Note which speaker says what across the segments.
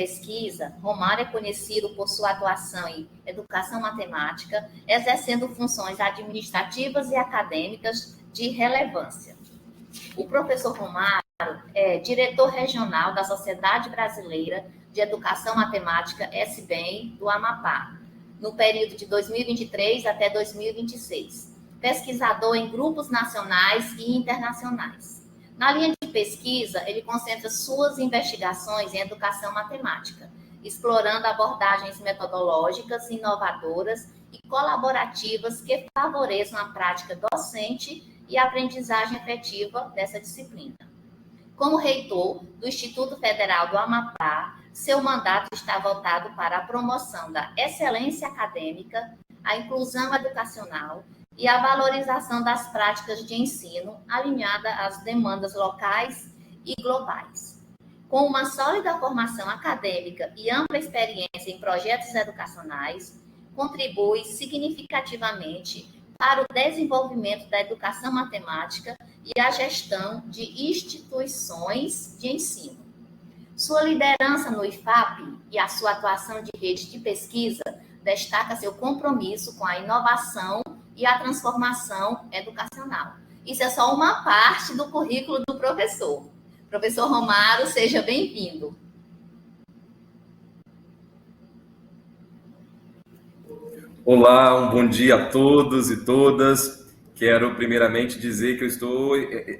Speaker 1: pesquisa, Romário é conhecido por sua atuação em educação matemática, exercendo funções administrativas e acadêmicas de relevância. O professor Romário é diretor regional da Sociedade Brasileira de Educação Matemática, SBEM, do Amapá, no período de 2023 até 2026. Pesquisador em grupos nacionais e internacionais. Na linha de pesquisa, ele concentra suas investigações em educação matemática, explorando abordagens metodológicas inovadoras e colaborativas que favoreçam a prática docente e a aprendizagem efetiva dessa disciplina. Como reitor do Instituto Federal do Amapá, seu mandato está voltado para a promoção da excelência acadêmica, a inclusão educacional e a valorização das práticas de ensino alinhada às demandas locais e globais. Com uma sólida formação acadêmica e ampla experiência em projetos educacionais, contribui significativamente para o desenvolvimento da educação matemática e a gestão de instituições de ensino. Sua liderança no IFAP e a sua atuação de rede de pesquisa destaca seu compromisso com a inovação e a transformação educacional. Isso é só uma parte do currículo do professor. Professor Romário, seja bem-vindo.
Speaker 2: Olá, um bom dia a todos e todas. Quero primeiramente dizer que eu estou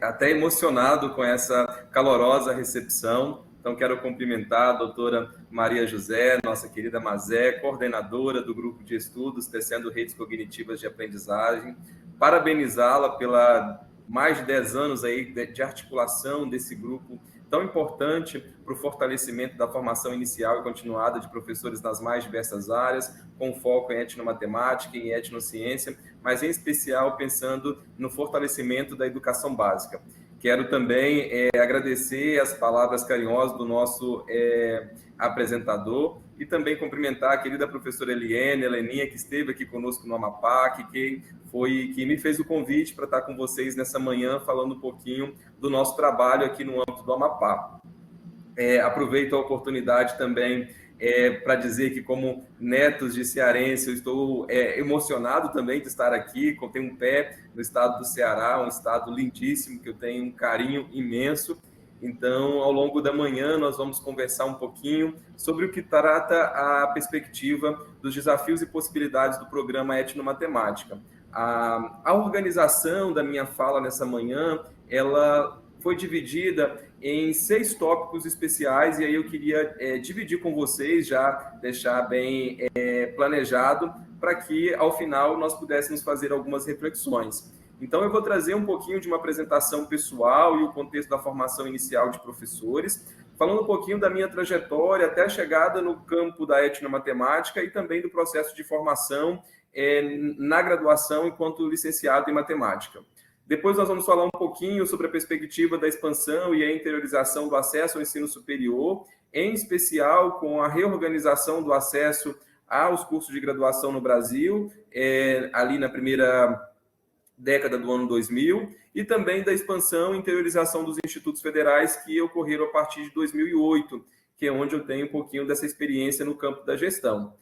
Speaker 2: até emocionado com essa calorosa recepção. Então, quero cumprimentar a doutora Maria José, nossa querida Mazé, coordenadora do Grupo de Estudos Tecendo Redes Cognitivas de Aprendizagem, parabenizá-la pela mais de 10 anos aí de articulação desse grupo tão importante para o fortalecimento da formação inicial e continuada de professores nas mais diversas áreas, com foco em etnomatemática e em etnociência, mas em especial pensando no fortalecimento da educação básica. Quero também agradecer as palavras carinhosas do nosso apresentador e também cumprimentar a querida professora Heleninha, que esteve aqui conosco no Amapá, que me fez o convite para estar com vocês nessa manhã, falando um pouquinho do nosso trabalho aqui no âmbito do Amapá. Aproveito a oportunidade também para dizer que, como netos de cearense, eu estou emocionado também de estar aqui. Tenho um pé no estado do Ceará, um estado lindíssimo, que eu tenho um carinho imenso. Então, ao longo da manhã, nós vamos conversar um pouquinho sobre o que trata a perspectiva dos desafios e possibilidades do programa Etnomatemática. A organização da minha fala nessa manhã, ela foi dividida em 6 tópicos especiais, e aí eu queria dividir com vocês, já deixar bem planejado, para que, ao final, nós pudéssemos fazer algumas reflexões. Então, eu vou trazer um pouquinho de uma apresentação pessoal e o contexto da formação inicial de professores, falando um pouquinho da minha trajetória até a chegada no campo da etnomatemática e também do processo de formação na graduação enquanto licenciado em matemática. Depois nós vamos falar um pouquinho sobre a perspectiva da expansão e a interiorização do acesso ao ensino superior, em especial com a reorganização do acesso aos cursos de graduação no Brasil, ali na primeira década do ano 2000, e também da expansão e interiorização dos institutos federais que ocorreram a partir de 2008, que é onde eu tenho um pouquinho dessa experiência no campo da gestão.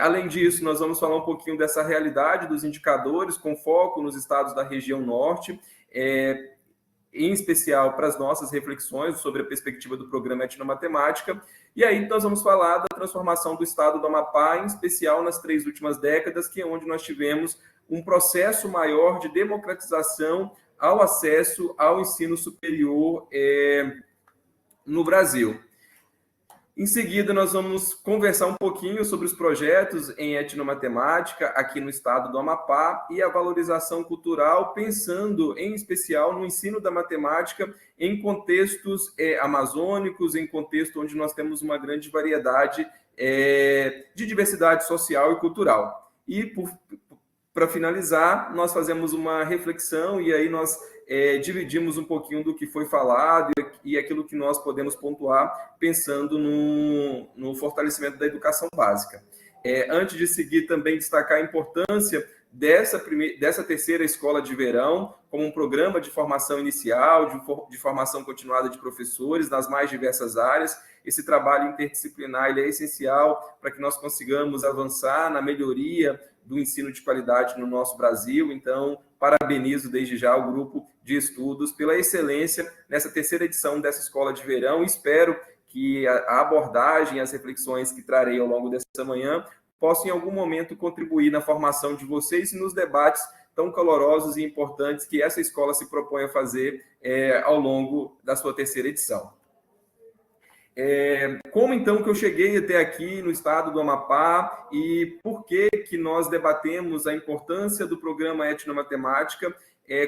Speaker 2: Além disso, nós vamos falar um pouquinho dessa realidade dos indicadores, com foco nos estados da região norte, em especial para as nossas reflexões sobre a perspectiva do programa Etnomatemática. E aí nós vamos falar da transformação do estado do Amapá, em especial nas 3 últimas décadas, que é onde nós tivemos um processo maior de democratização ao acesso ao ensino superior no Brasil. Em seguida, nós vamos conversar um pouquinho sobre os projetos em etnomatemática aqui no estado do Amapá e a valorização cultural, pensando em especial no ensino da matemática em contextos amazônicos, em contexto onde nós temos uma grande variedade de diversidade social e cultural. E, para finalizar, nós fazemos uma reflexão e aí nós dividimos um pouquinho do que foi falado e aquilo que nós podemos pontuar pensando no fortalecimento da educação básica. Antes de seguir, também destacar a importância dessa terceira escola de verão, como um programa de formação inicial, de formação continuada de professores nas mais diversas áreas. Esse trabalho interdisciplinar ele é essencial para que nós consigamos avançar na melhoria do ensino de qualidade no nosso Brasil. Então, parabenizo desde já o grupo de estudos pela excelência nessa terceira edição dessa escola de verão. Espero que a abordagem, as reflexões que trarei ao longo dessa manhã possam, em algum momento, contribuir na formação de vocês e nos debates tão calorosos e importantes que essa escola se propõe a fazer ao longo da sua terceira edição. Como, então, que eu cheguei até aqui no estado do Amapá e por que nós debatemos a importância do programa Etnomatemática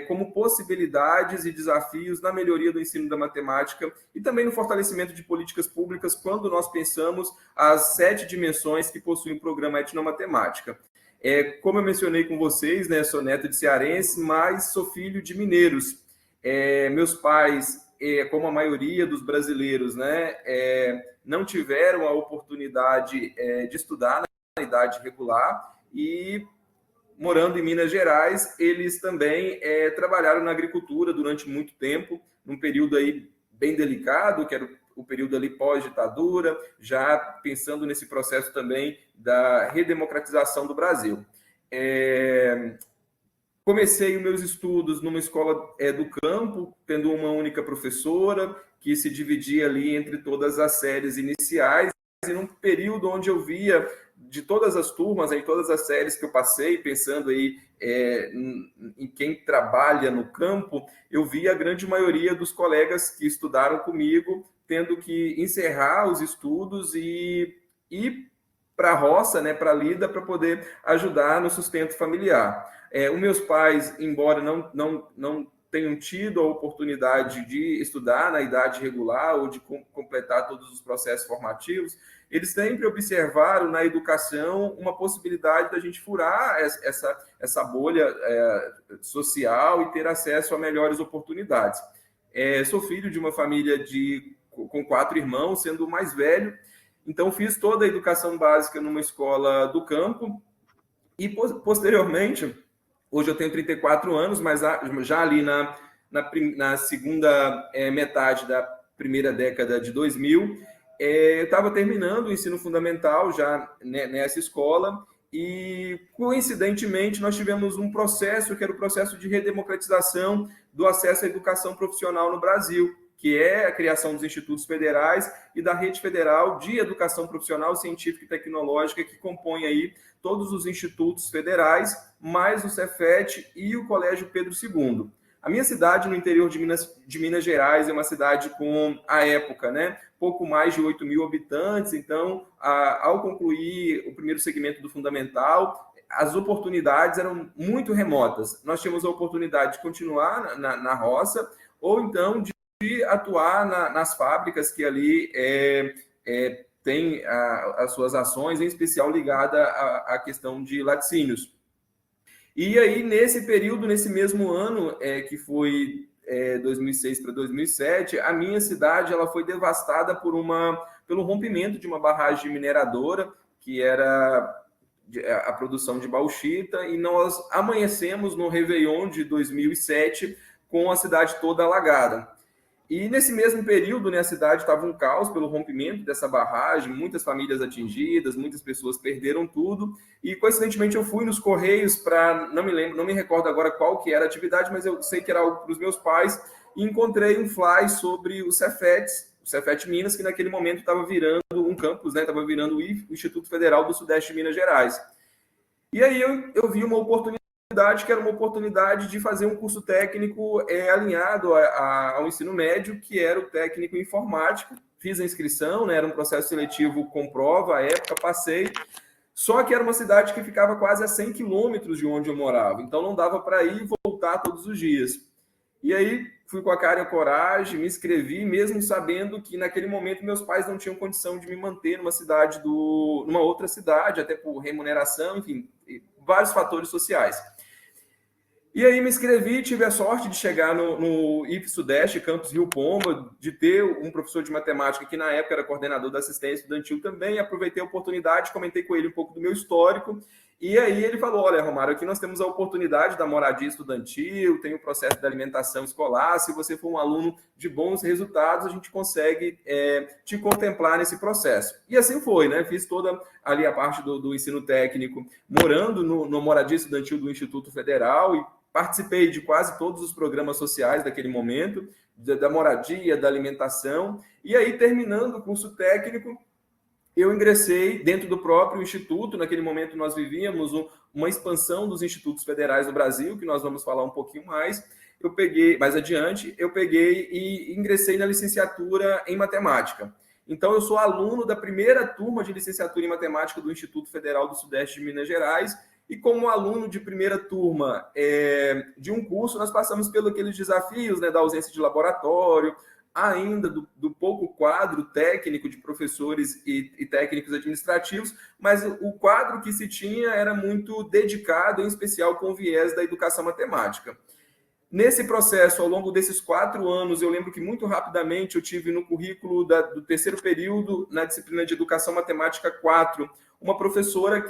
Speaker 2: como possibilidades e desafios na melhoria do ensino da matemática e também no fortalecimento de políticas públicas quando nós pensamos as 7 dimensões que possui o programa Etnomatemática. Como eu mencionei com vocês, né, sou neto de cearense, mas sou filho de mineiros. Meus pais, como a maioria dos brasileiros, né, não tiveram a oportunidade de estudar na idade regular e, morando em Minas Gerais, eles também trabalharam na agricultura durante muito tempo, num período aí bem delicado, que era o período ali pós-ditadura, já pensando nesse processo também da redemocratização do Brasil. Comecei os meus estudos numa escola do campo, tendo uma única professora, que se dividia ali entre todas as séries iniciais, e num período onde eu via de todas as turmas, em todas as séries que eu passei, pensando aí em quem trabalha no campo, eu vi a grande maioria dos colegas que estudaram comigo tendo que encerrar os estudos e ir para a roça, né, para a lida, para poder ajudar no sustento familiar. Os meus pais, embora não tenham tido a oportunidade de estudar na idade regular ou de completar todos os processos formativos, eles sempre observaram na educação uma possibilidade da gente furar essa bolha social e ter acesso a melhores oportunidades. Sou filho de uma família com 4 irmãos, sendo o mais velho, então fiz toda a educação básica numa escola do campo e, posteriormente, hoje eu tenho 34 anos, mas já ali na segunda metade da primeira década de 2000, eu estava terminando o ensino fundamental já nessa escola e, coincidentemente, nós tivemos um processo que era o processo de redemocratização do acesso à educação profissional no Brasil, que é a criação dos institutos federais e da rede federal de educação profissional, científica e tecnológica, que compõe aí todos os institutos federais, mais o Cefet e o Colégio Pedro II. A minha cidade, no interior de Minas Gerais, é uma cidade com, à época, né, pouco mais de 8 mil habitantes. Então, ao concluir o primeiro segmento do fundamental, as oportunidades eram muito remotas. Nós tínhamos a oportunidade de continuar na roça ou, então, de atuar nas fábricas que ali têm as suas ações, em especial ligada à questão de laticínios. E aí, nesse período, nesse mesmo ano, que foi 2006 para 2007, a minha cidade ela foi devastada pelo rompimento de uma barragem mineradora, que era a produção de bauxita, e nós amanhecemos no Réveillon de 2007 com a cidade toda alagada. E nesse mesmo período, né, a cidade estava um caos pelo rompimento dessa barragem, muitas famílias atingidas, muitas pessoas perderam tudo. E, coincidentemente, eu fui nos Correios para, não me recordo agora qual que era a atividade, mas eu sei que era algo para os meus pais, e encontrei um fly sobre o Cefet Minas, que naquele momento estava virando um campus, né, estava virando o Instituto Federal do Sudeste de Minas Gerais. E aí eu vi uma oportunidade, que era uma oportunidade de fazer um curso técnico alinhado ao ensino médio, que era o técnico em informática. Fiz a inscrição, né, era um processo seletivo com prova, à época, passei. Só que era uma cidade que ficava quase a 100 quilômetros de onde eu morava, então não dava para ir e voltar todos os dias. E aí fui com a cara e a coragem, me inscrevi, mesmo sabendo que naquele momento meus pais não tinham condição de me manter numa outra cidade, até por remuneração, enfim, vários fatores sociais. E aí me inscrevi, tive a sorte de chegar no IF Sudeste, Campus Rio Pomba, de ter um professor de matemática que na época era coordenador da assistência estudantil também. Aproveitei a oportunidade, comentei com ele um pouco do meu histórico E aí ele falou, olha, Romário, aqui nós temos a oportunidade da moradia estudantil, tem o processo da alimentação escolar, se você for um aluno de bons resultados, a gente consegue te contemplar nesse processo. E assim foi, né? Fiz toda ali a parte do ensino técnico, morando no moradia estudantil do Instituto Federal e participei de quase todos os programas sociais daquele momento, da moradia, da alimentação, e aí terminando o curso técnico, eu ingressei dentro do próprio instituto. Naquele momento nós vivíamos uma expansão dos institutos federais no Brasil, que nós vamos falar um pouquinho mais. Eu peguei, mais adiante, e ingressei na licenciatura em matemática. Então, eu sou aluno da primeira turma de licenciatura em matemática do Instituto Federal do Sudeste de Minas Gerais, e como aluno de primeira turma de um curso, nós passamos pelos aqueles desafios, né, da ausência de laboratório, ainda do pouco quadro técnico de professores e técnicos administrativos, mas o quadro que se tinha era muito dedicado, em especial com o viés da educação matemática. Nesse processo, ao longo desses 4 anos, eu lembro que muito rapidamente eu tive no currículo do terceiro período, na disciplina de Educação Matemática 4, uma professora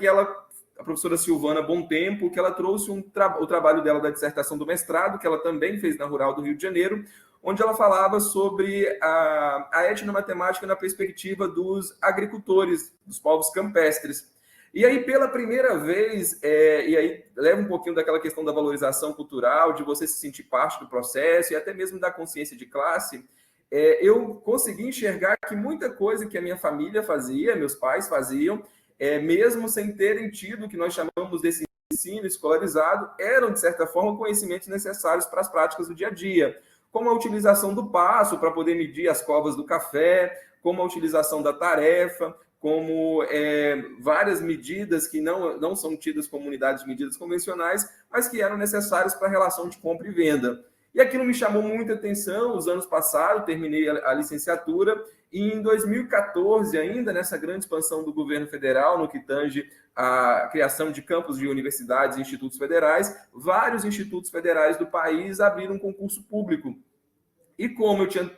Speaker 2: a professora Silvana Bom Tempo, que ela trouxe o trabalho dela da dissertação do mestrado, que ela também fez na Rural do Rio de Janeiro, onde ela falava sobre a etnomatemática na perspectiva dos agricultores, dos povos campestres. E aí, pela primeira vez, e aí leva um pouquinho daquela questão da valorização cultural, de você se sentir parte do processo e até mesmo da consciência de classe, eu consegui enxergar que muita coisa que a minha família fazia, meus pais faziam, mesmo sem terem tido o que nós chamamos desse ensino escolarizado, eram, de certa forma, conhecimentos necessários para as práticas do dia a dia, como a utilização do passo para poder medir as covas do café, como a utilização da tarefa, como várias medidas que não são tidas como unidades de medidas convencionais, mas que eram necessárias para a relação de compra e venda. E aquilo me chamou muita atenção. Os anos passados, terminei a licenciatura, e em 2014, ainda nessa grande expansão do governo federal, no que tange a criação de campos de universidades e institutos federais, vários institutos federais do país abriram um concurso público. E como eu tinha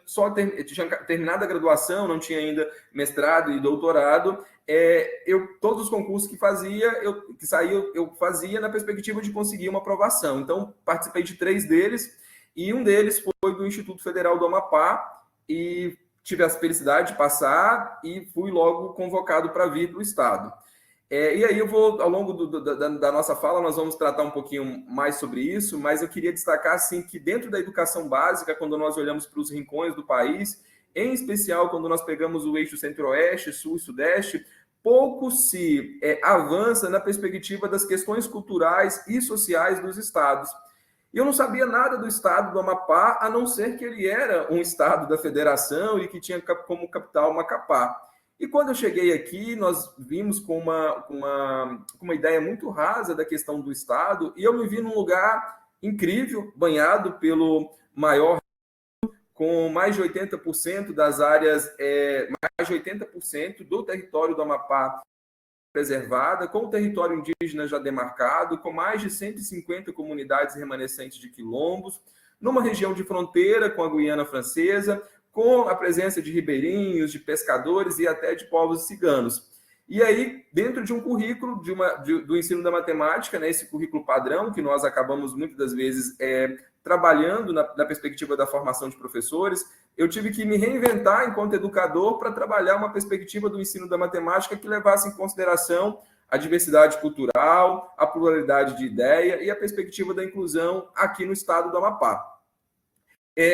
Speaker 2: tinha terminado a graduação, não tinha ainda mestrado e doutorado, todos os concursos que saía, eu fazia na perspectiva de conseguir uma aprovação. Então, participei de 3 deles, e um deles foi do Instituto Federal do Amapá, e tive a felicidade de passar e fui logo convocado para vir para o Estado. E aí eu vou, ao longo da nossa fala, nós vamos tratar um pouquinho mais sobre isso, mas eu queria destacar, assim, que dentro da educação básica, quando nós olhamos para os rincões do país, em especial quando nós pegamos o eixo centro-oeste, sul e sudeste, pouco se avança na perspectiva das questões culturais e sociais dos estados. E eu não sabia nada do estado do Amapá, a não ser que ele era um estado da federação e que tinha como capital Macapá. E quando eu cheguei aqui, nós vimos com uma ideia muito rasa da questão do estado, e eu me vi num lugar incrível, banhado pelo maior, com mais de 80% das áreas, mais de 80% do território do Amapá preservada, com o território indígena já demarcado, com mais de 150 comunidades remanescentes de quilombos, numa região de fronteira com a Guiana Francesa, com a presença de ribeirinhos, de pescadores e até de povos ciganos. E aí, dentro de um currículo do ensino da matemática, né, esse currículo padrão, que nós acabamos muitas das vezes trabalhando na perspectiva da formação de professores, eu tive que me reinventar enquanto educador para trabalhar uma perspectiva do ensino da matemática que levasse em consideração a diversidade cultural, a pluralidade de ideia e a perspectiva da inclusão aqui no estado do Amapá.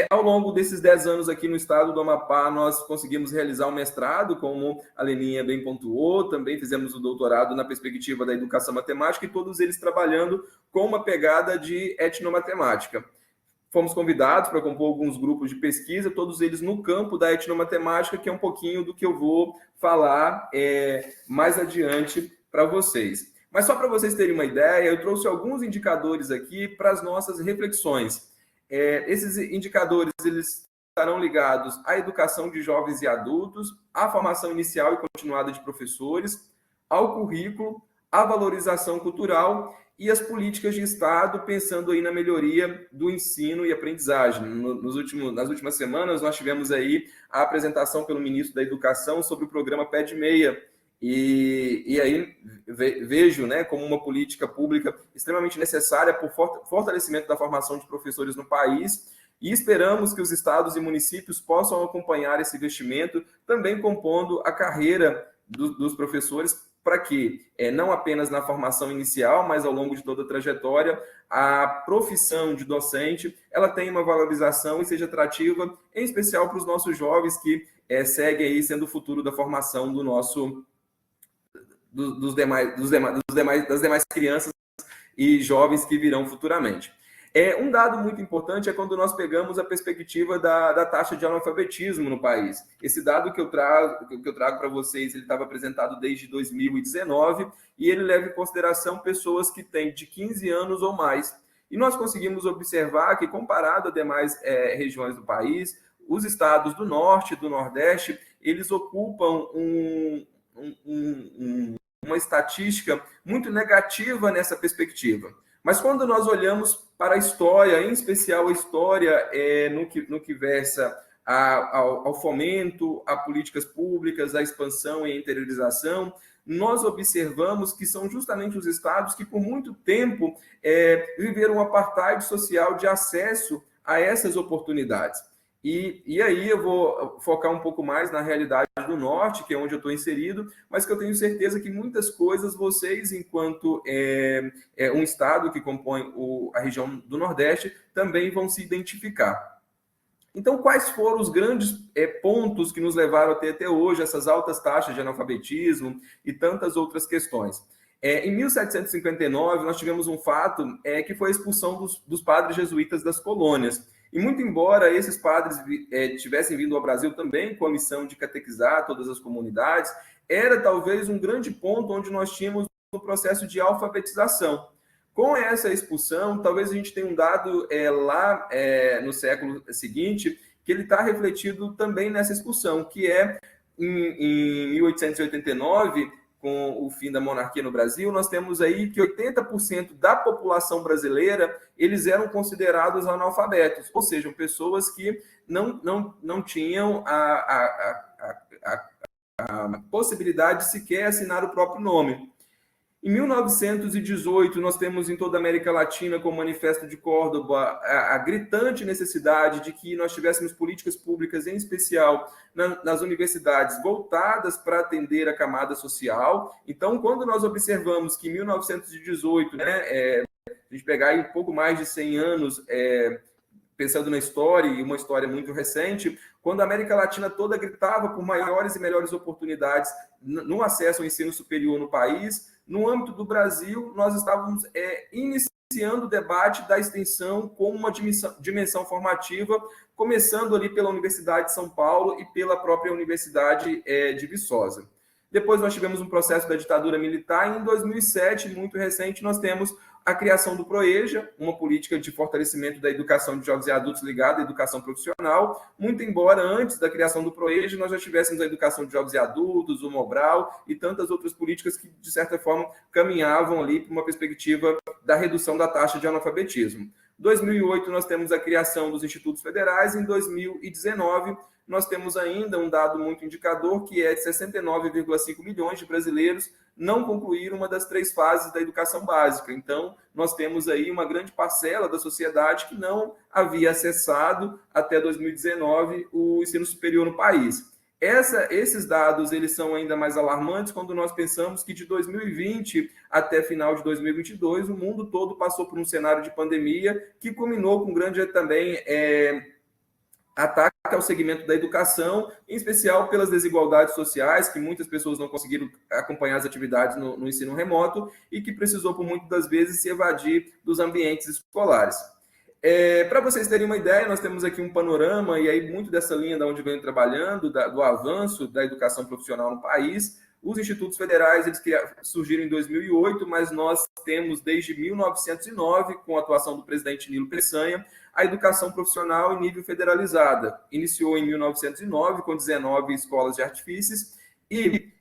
Speaker 2: Ao longo desses 10 anos aqui no estado do Amapá, nós conseguimos realizar um mestrado, como a Leninha bem pontuou, também fizemos o doutorado na perspectiva da educação matemática, e todos eles trabalhando com uma pegada de etnomatemática. Fomos convidados para compor alguns grupos de pesquisa, todos eles no campo da etnomatemática, que é um pouquinho do que eu vou falar mais adiante para vocês. Mas só para vocês terem uma ideia, eu trouxe alguns indicadores aqui para as nossas reflexões. Esses indicadores eles estarão ligados à educação de jovens e adultos, à formação inicial e continuada de professores, ao currículo, à valorização cultural e as políticas de Estado, pensando aí na melhoria do ensino e aprendizagem. Nas últimas semanas, nós tivemos aí a apresentação pelo ministro da Educação sobre o programa Pé de Meia, E aí vejo, né, como uma política pública extremamente necessária por fortalecimento da formação de professores no país, e esperamos que os estados e municípios possam acompanhar esse investimento, também compondo a carreira dos professores, para que, não apenas na formação inicial, mas ao longo de toda a trajetória, a profissão de docente ela tenha uma valorização e seja atrativa, em especial para os nossos jovens que seguem aí sendo o futuro da formação do nosso das demais crianças e jovens que virão futuramente. Um dado muito importante é quando nós pegamos a perspectiva da taxa de analfabetismo no país. Esse dado que eu trago para vocês, ele estava apresentado desde 2019 e ele leva em consideração pessoas que têm de 15 anos ou mais. E nós conseguimos observar que, comparado a demais regiões do país, os estados do Norte e do Nordeste, eles ocupam uma estatística muito negativa nessa perspectiva. Mas quando nós olhamos para a história, em especial a história no que versa ao fomento, a políticas públicas, a expansão e a interiorização, nós observamos que são justamente os estados que por muito tempo viveram um apartheid social de acesso a essas oportunidades. E aí eu vou focar um pouco mais na realidade do Norte, que é onde eu estou inserido, mas que eu tenho certeza que muitas coisas vocês, enquanto um estado que compõe a região do Nordeste, também vão se identificar. Então, quais foram os grandes pontos que nos levaram a ter até hoje essas altas taxas de analfabetismo e tantas outras questões? Em 1759, nós tivemos um fato que foi a expulsão dos padres jesuítas das colônias. E muito embora esses padres tivessem vindo ao Brasil também com a missão de catequizar todas as comunidades, era talvez um grande ponto onde nós tínhamos um processo de alfabetização. Com essa expulsão, talvez a gente tenha um dado lá no século seguinte, que ele está refletido também nessa expulsão, que em 1889, com o fim da monarquia no Brasil, nós temos aí que 80% da população brasileira, eles eram considerados analfabetos, ou seja, pessoas que não tinham a possibilidade de sequer assinar o próprio nome. Em 1918, nós temos em toda a América Latina, com o Manifesto de Córdoba, a gritante necessidade de que nós tivéssemos políticas públicas, em especial nas universidades, voltadas para atender a camada social. Então, quando nós observamos que em 1918, a gente pegar aí um pouco mais de 100 anos, pensando na história, e uma história muito recente, quando a América Latina toda gritava por maiores e melhores oportunidades no acesso ao ensino superior no país, no âmbito do Brasil, nós estávamos iniciando o debate da extensão como uma dimensão formativa, começando ali pela Universidade de São Paulo e pela própria Universidade de Viçosa. Depois nós tivemos um processo da ditadura militar e em 2007, muito recente, nós temos a criação do PROEJA, uma política de fortalecimento da educação de jovens e adultos ligada à educação profissional, muito embora antes da criação do PROEJA nós já tivéssemos a educação de jovens e adultos, o Mobral e tantas outras políticas que, de certa forma, caminhavam ali para uma perspectiva da redução da taxa de analfabetismo. Em 2008 nós temos a criação dos institutos federais, em 2019 nós temos ainda um dado muito indicador, que é de 69,5 milhões de brasileiros não concluíram uma das 3 fases da educação básica. Então, nós temos aí uma grande parcela da sociedade que não havia acessado até 2019 o ensino superior no país. Esses dados eles são ainda mais alarmantes quando nós pensamos que de 2020 até final de 2022 o mundo todo passou por um cenário de pandemia que culminou com grande também ataque ao segmento da educação, em especial pelas desigualdades sociais, que muitas pessoas não conseguiram acompanhar as atividades no ensino remoto e que precisou, por muitas das vezes, se evadir dos ambientes escolares. Para vocês terem uma ideia, nós temos aqui um panorama, e aí muito dessa linha da onde venho trabalhando, do avanço da educação profissional no país. Os institutos federais eles surgiram em 2008, mas nós temos desde 1909, com a atuação do presidente Nilo Peçanha, a educação profissional em nível federalizada. Iniciou em 1909, com 19 escolas de artifícios, e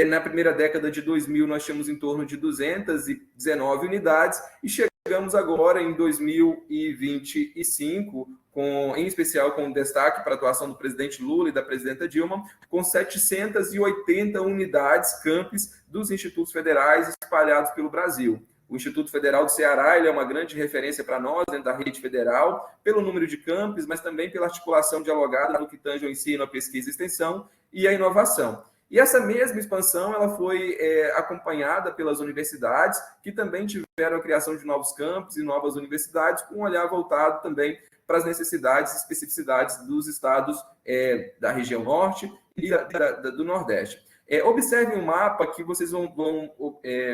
Speaker 2: na primeira década de 2000 nós tínhamos em torno de 219 unidades, e chegamos agora em 2025 em especial com destaque para a atuação do presidente Lula e da presidenta Dilma, com 780 unidades, campus dos institutos federais espalhados pelo Brasil. O Instituto Federal do Ceará ele é uma grande referência para nós dentro da rede federal, pelo número de campos, mas também pela articulação dialogada no que tange ao ensino, a pesquisa e extensão e a inovação. E essa mesma expansão ela foi acompanhada pelas universidades, que também tiveram a criação de novos campos e novas universidades, com um olhar voltado também para as necessidades e especificidades dos estados da região norte e do nordeste. Observem um mapa que vocês vão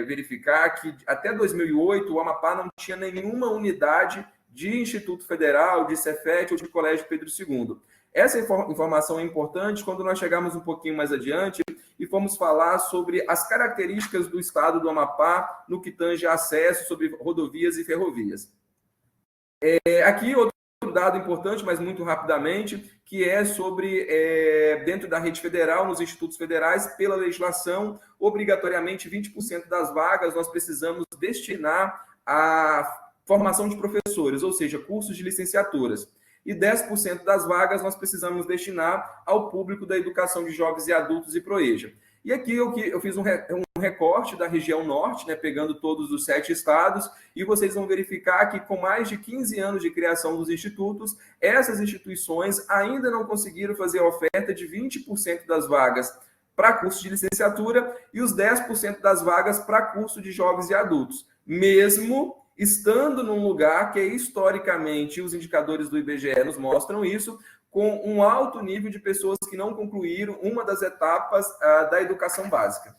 Speaker 2: verificar que até 2008 o Amapá não tinha nenhuma unidade de Instituto Federal, de Cefet ou de Colégio Pedro II. Essa informação é importante quando nós chegarmos um pouquinho mais adiante e formos falar sobre as características do estado do Amapá no que tange acesso sobre rodovias e ferrovias. Aqui outro dado importante, mas muito rapidamente, que é sobre, dentro da rede federal, nos institutos federais, pela legislação, obrigatoriamente 20% das vagas nós precisamos destinar à formação de professores, ou seja, cursos de licenciaturas. E 10% das vagas nós precisamos destinar ao público da educação de jovens e adultos e ProEja. E aqui eu fiz um recorte da região norte, né, pegando todos os 7 estados, e vocês vão verificar que com mais de 15 anos de criação dos institutos, essas instituições ainda não conseguiram fazer a oferta de 20% das vagas para curso de licenciatura e os 10% das vagas para curso de jovens e adultos, mesmo estando num lugar que historicamente os indicadores do IBGE nos mostram isso, com um alto nível de pessoas que não concluíram uma das etapas da educação básica.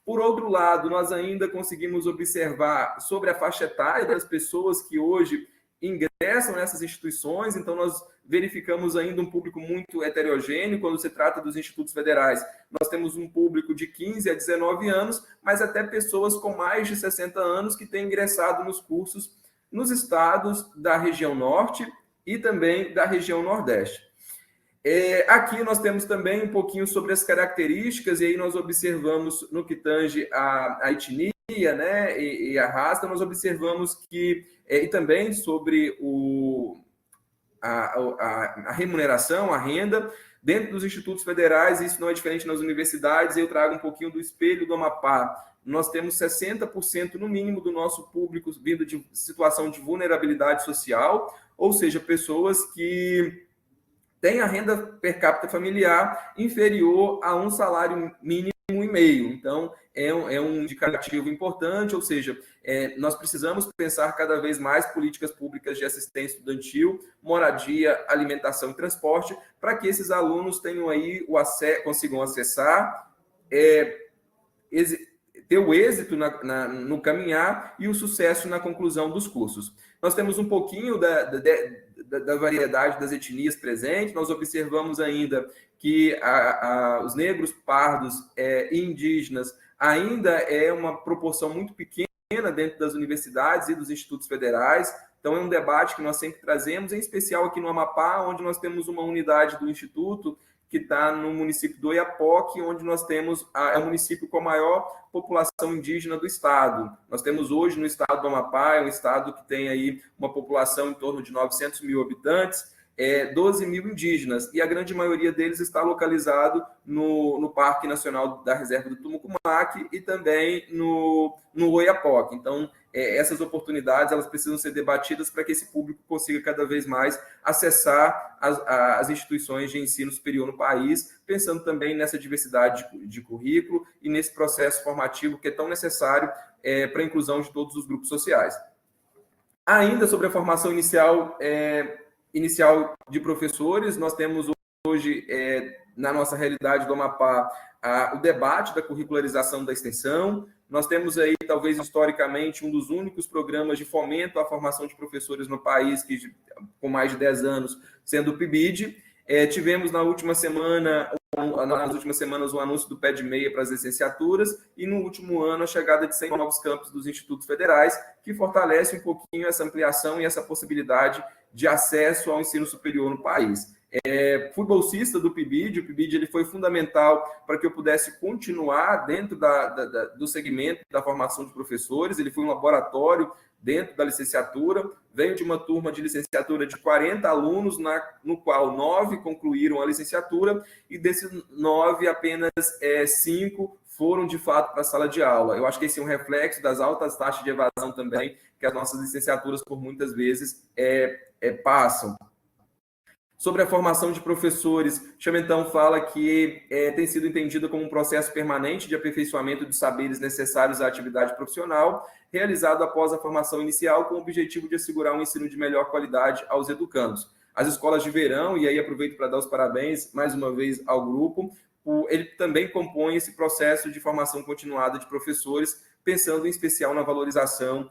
Speaker 2: Por outro lado, nós ainda conseguimos observar sobre a faixa etária das pessoas que hoje ingressam nessas instituições, então nós verificamos ainda um público muito heterogêneo quando se trata dos institutos federais. Nós temos um público de 15 a 19 anos, mas até pessoas com mais de 60 anos que têm ingressado nos cursos nos estados da região norte e também da região nordeste. Aqui nós temos também um pouquinho sobre as características, e aí nós observamos no que tange a etnia, né, e a raça, nós observamos que, e também sobre a remuneração, a renda, dentro dos institutos federais, isso não é diferente nas universidades, eu trago um pouquinho do espelho do Amapá. Nós temos 60% no mínimo do nosso público vindo de situação de vulnerabilidade social, ou seja, pessoas que têm a renda per capita familiar inferior a um salário mínimo e meio. Então, é um indicativo importante, ou seja, nós precisamos pensar cada vez mais políticas públicas de assistência estudantil, moradia, alimentação e transporte, para que esses alunos tenham aí consigam acessar, ter o êxito no caminhar e o sucesso na conclusão dos cursos. Nós temos um pouquinho da variedade das etnias presentes, nós observamos ainda que os negros, pardos e indígenas ainda é uma proporção muito pequena dentro das universidades e dos institutos federais, então é um debate que nós sempre trazemos, em especial aqui no Amapá, onde nós temos uma unidade do Instituto que está no município do Oiapoque, onde nós temos o município com a maior população indígena do estado. Nós temos hoje no estado do Amapá, é um estado que tem aí uma população em torno de 900 mil habitantes, 12 mil indígenas, e a grande maioria deles está localizado no Parque Nacional da Reserva do Tumucumaque e também no Oiapoque. Então, essas oportunidades elas precisam ser debatidas para que esse público consiga cada vez mais acessar as instituições de ensino superior no país, pensando também nessa diversidade de currículo e nesse processo formativo que é tão necessário para a inclusão de todos os grupos sociais. Ainda sobre a formação inicial de professores, nós temos hoje, na nossa realidade do Amapá, o debate da curricularização da extensão. Nós temos aí, talvez historicamente, um dos únicos programas de fomento à formação de professores no país, com mais de 10 anos, sendo o PIBID. Tivemos nas últimas semanas, o anúncio do pé de meia para as licenciaturas e, no último ano, a chegada de 100 novos campos dos institutos federais, que fortalece um pouquinho essa ampliação e essa possibilidade de acesso ao ensino superior no país. Fui bolsista do PIBID. O PIBID ele foi fundamental para que eu pudesse continuar dentro do segmento da formação de professores. Ele foi um laboratório dentro da licenciatura. Venho de uma turma de licenciatura de 40 alunos, no qual 9 concluíram a licenciatura, e desses 9, apenas 5 foram, de fato, para a sala de aula. Eu acho que esse é um reflexo das altas taxas de evasão também, que as nossas licenciaturas, por muitas vezes, passam. Sobre a formação de professores, Chamentão fala que tem sido entendida como um processo permanente de aperfeiçoamento de saberes necessários à atividade profissional, realizado após a formação inicial, com o objetivo de assegurar um ensino de melhor qualidade aos educandos. As escolas de verão, e aí aproveito para dar os parabéns mais uma vez ao grupo, ele também compõe esse processo de formação continuada de professores, pensando em especial na valorização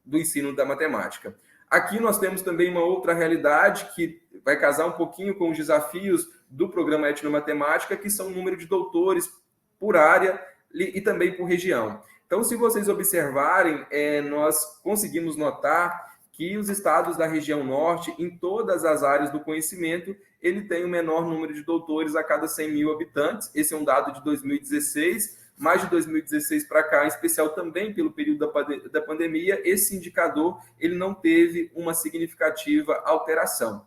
Speaker 2: do ensino da matemática. Aqui nós temos também uma outra realidade que vai casar um pouquinho com os desafios do programa Etnomatemática, que são o número de doutores por área e também por região. Então, se vocês observarem, nós conseguimos notar que os estados da região norte, em todas as áreas do conhecimento, ele tem o menor número de doutores a cada 100 mil habitantes. Esse é um dado de 2016, mas de 2016 para cá, em especial também pelo período da pandemia, esse indicador ele não teve uma significativa alteração.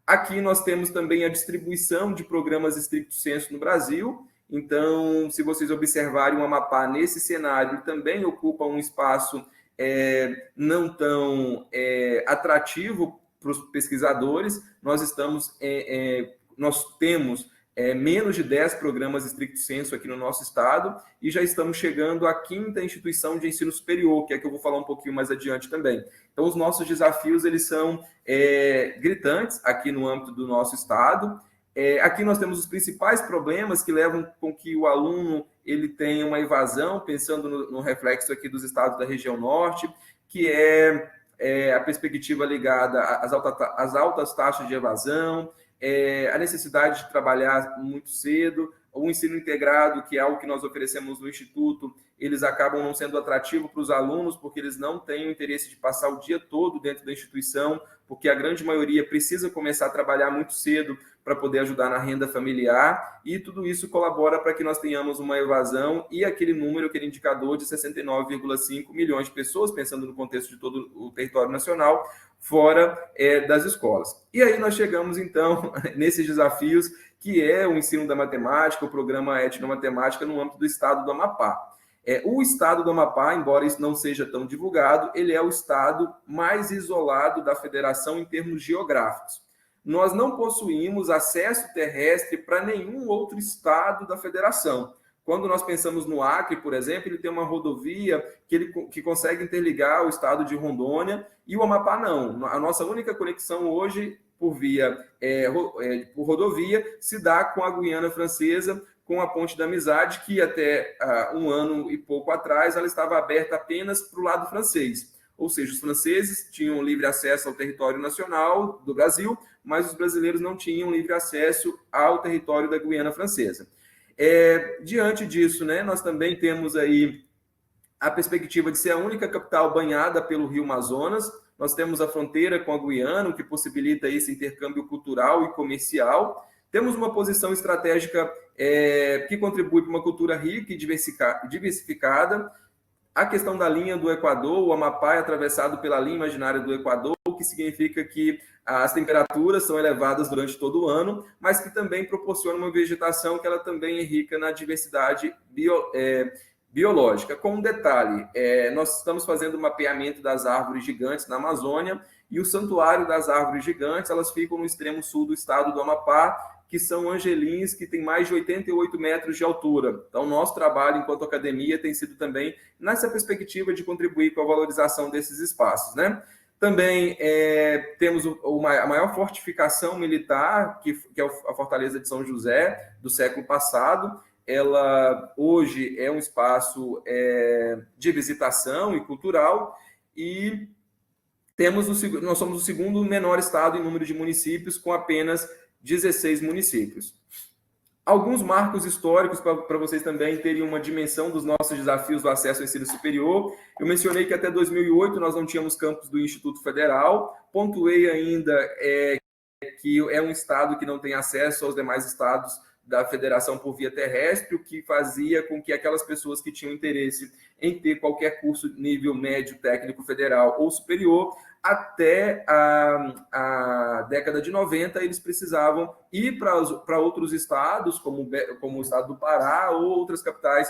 Speaker 2: Aqui nós temos também a distribuição de programas estricto sensu no Brasil. Então, se vocês observarem, o Amapá, nesse cenário, também ocupa um espaço não tão atrativo para os pesquisadores. Nós temos menos de 10 programas estricto sensu aqui no nosso estado, e já estamos chegando à 5ª instituição de ensino superior, que é que eu vou falar um pouquinho mais adiante também. Então, os nossos desafios eles são gritantes aqui no âmbito do nosso estado. Aqui nós temos os principais problemas que levam com que o aluno ele tenha uma evasão, pensando no reflexo aqui dos estados da região norte, que a perspectiva ligada às altas taxas de evasão, a necessidade de trabalhar muito cedo, o ensino integrado, que é algo que nós oferecemos no Instituto, eles acabam não sendo atrativos para os alunos, porque eles não têm o interesse de passar o dia todo dentro da instituição, porque a grande maioria precisa começar a trabalhar muito cedo para poder ajudar na renda familiar, e tudo isso colabora para que nós tenhamos uma evasão e aquele indicador de 69,5 milhões de pessoas, pensando no contexto de todo o território nacional, fora das escolas. E aí nós chegamos, então, nesses desafios, que é o ensino da matemática, o programa Etnomatemática no âmbito do estado do Amapá. O estado do Amapá, embora isso não seja tão divulgado, ele é o estado mais isolado da federação em termos geográficos. Nós não possuímos acesso terrestre para nenhum outro estado da federação. Quando nós pensamos no Acre, por exemplo, ele tem uma rodovia que consegue interligar o estado de Rondônia, e o Amapá não. A nossa única conexão hoje por por rodovia se dá com a Guiana Francesa, com a Ponte da Amizade, que até um ano e pouco atrás ela estava aberta apenas para o lado francês. Ou seja, os franceses tinham livre acesso ao território nacional do Brasil, mas os brasileiros não tinham livre acesso ao território da Guiana Francesa. Diante disso, né, nós também temos aí a perspectiva de ser a única capital banhada pelo Rio Amazonas. Nós temos a fronteira com a Guiana, o que possibilita esse intercâmbio cultural e comercial. Temos uma posição estratégica que contribui para uma cultura rica e diversificada. A questão da linha do Equador, o Amapá é atravessado pela linha imaginária do Equador, o que significa que as temperaturas são elevadas durante todo o ano, mas que também proporciona uma vegetação que ela também é rica na diversidade biológica. Com um detalhe, nós estamos fazendo o mapeamento das árvores gigantes na Amazônia, e o santuário das árvores gigantes, elas ficam no extremo sul do estado do Amapá, que são angelins, que têm mais de 88 metros de altura. Então, nosso trabalho enquanto academia tem sido também nessa perspectiva de contribuir com a valorização desses espaços, né? Também temos a maior fortificação militar, que é a Fortaleza de São José, do século passado. Ela hoje é um espaço de visitação e cultural, e nós somos o segundo menor estado em número de municípios, com apenas 16 municípios. Alguns marcos históricos para vocês também terem uma dimensão dos nossos desafios do acesso ao ensino superior. Eu mencionei que até 2008 nós não tínhamos campus do Instituto Federal. Pontuei ainda que é um estado que não tem acesso aos demais estados da federação por via terrestre, o que fazia com que aquelas pessoas que tinham interesse em ter qualquer curso nível médio, técnico, federal ou superior, até a década de 90, eles precisavam ir para outros estados, como o estado do Pará ou outras capitais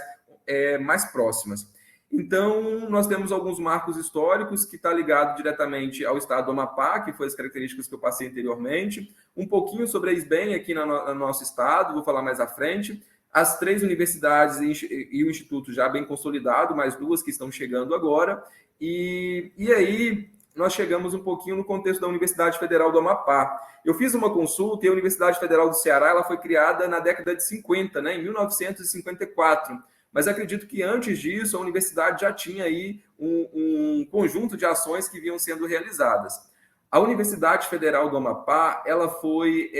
Speaker 2: mais próximas. Então, nós temos alguns marcos históricos que está ligado diretamente ao estado do Amapá, que foi as características que eu passei anteriormente. Um pouquinho sobre a SBEM aqui no nosso estado, vou falar mais à frente. As 3 universidades e o instituto já bem consolidado, mais 2 que estão chegando agora. E aí, nós chegamos um pouquinho no contexto da Universidade Federal do Amapá. Eu fiz uma consulta e a Universidade Federal do Ceará ela foi criada na década de 50, né, em 1954. Mas acredito que antes disso a universidade já tinha aí um conjunto de ações que vinham sendo realizadas. A Universidade Federal do Amapá ela foi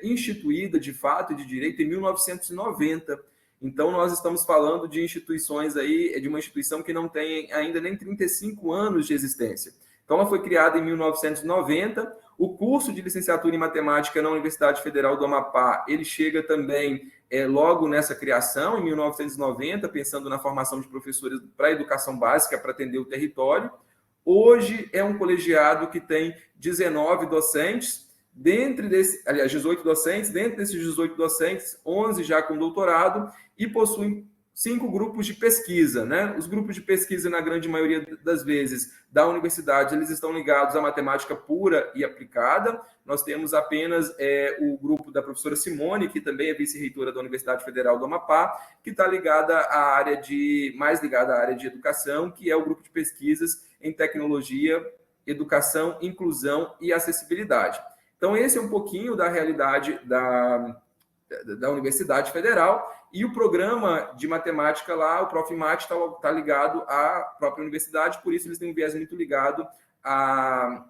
Speaker 2: instituída de fato e de direito em 1990. Então nós estamos falando de instituições aí, de uma instituição que não tem ainda nem 35 anos de existência. Então ela foi criada em 1990. O curso de licenciatura em matemática na Universidade Federal do Amapá, ele chega também logo nessa criação, em 1990, pensando na formação de professores para a educação básica, para atender o território. Hoje é um colegiado que tem 19 docentes, 18 docentes, dentre desses 18 docentes, 11 já com doutorado, e possuem 5 grupos de pesquisa, né? Os grupos de pesquisa, na grande maioria das vezes, da universidade, eles estão ligados à matemática pura e aplicada. Nós temos apenas o grupo da professora Simone, que também é vice-reitora da Universidade Federal do Amapá, que está mais ligada à área de educação, que é o grupo de pesquisas em tecnologia, educação, inclusão e acessibilidade. Então, esse é um pouquinho da realidade da Universidade Federal, e o programa de matemática lá, o Profmat, está ligado à própria universidade, por isso eles têm um viés muito ligado à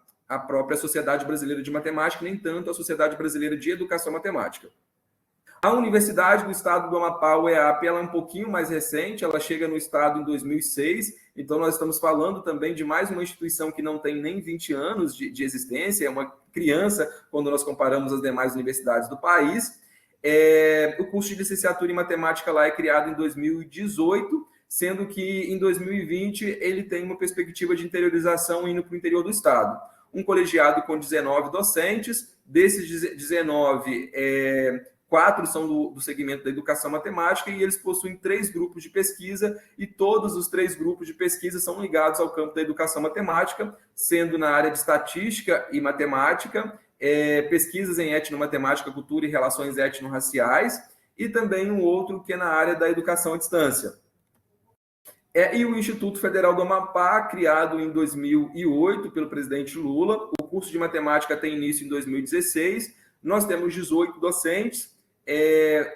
Speaker 2: própria Sociedade Brasileira de Matemática, nem tanto à Sociedade Brasileira de Educação Matemática. A Universidade do Estado do Amapá, o EAP, ela é um pouquinho mais recente, ela chega no estado em 2006, então nós estamos falando também de mais uma instituição que não tem nem 20 anos de existência, é uma criança quando nós comparamos as demais universidades do país. O curso de licenciatura em matemática lá é criado em 2018, sendo que em 2020 ele tem uma perspectiva de interiorização indo para o interior do estado. Um colegiado com 19 docentes, desses 19, 4 são do segmento da educação matemática e eles possuem 3 grupos de pesquisa e todos os 3 grupos de pesquisa são ligados ao campo da educação matemática, sendo na área de estatística e matemática, pesquisas em etnomatemática, cultura e relações etnorraciais, e também um outro que é na área da educação à distância. E o Instituto Federal do Amapá, criado em 2008 pelo presidente Lula. O curso de matemática tem início em 2016, nós temos 18 docentes,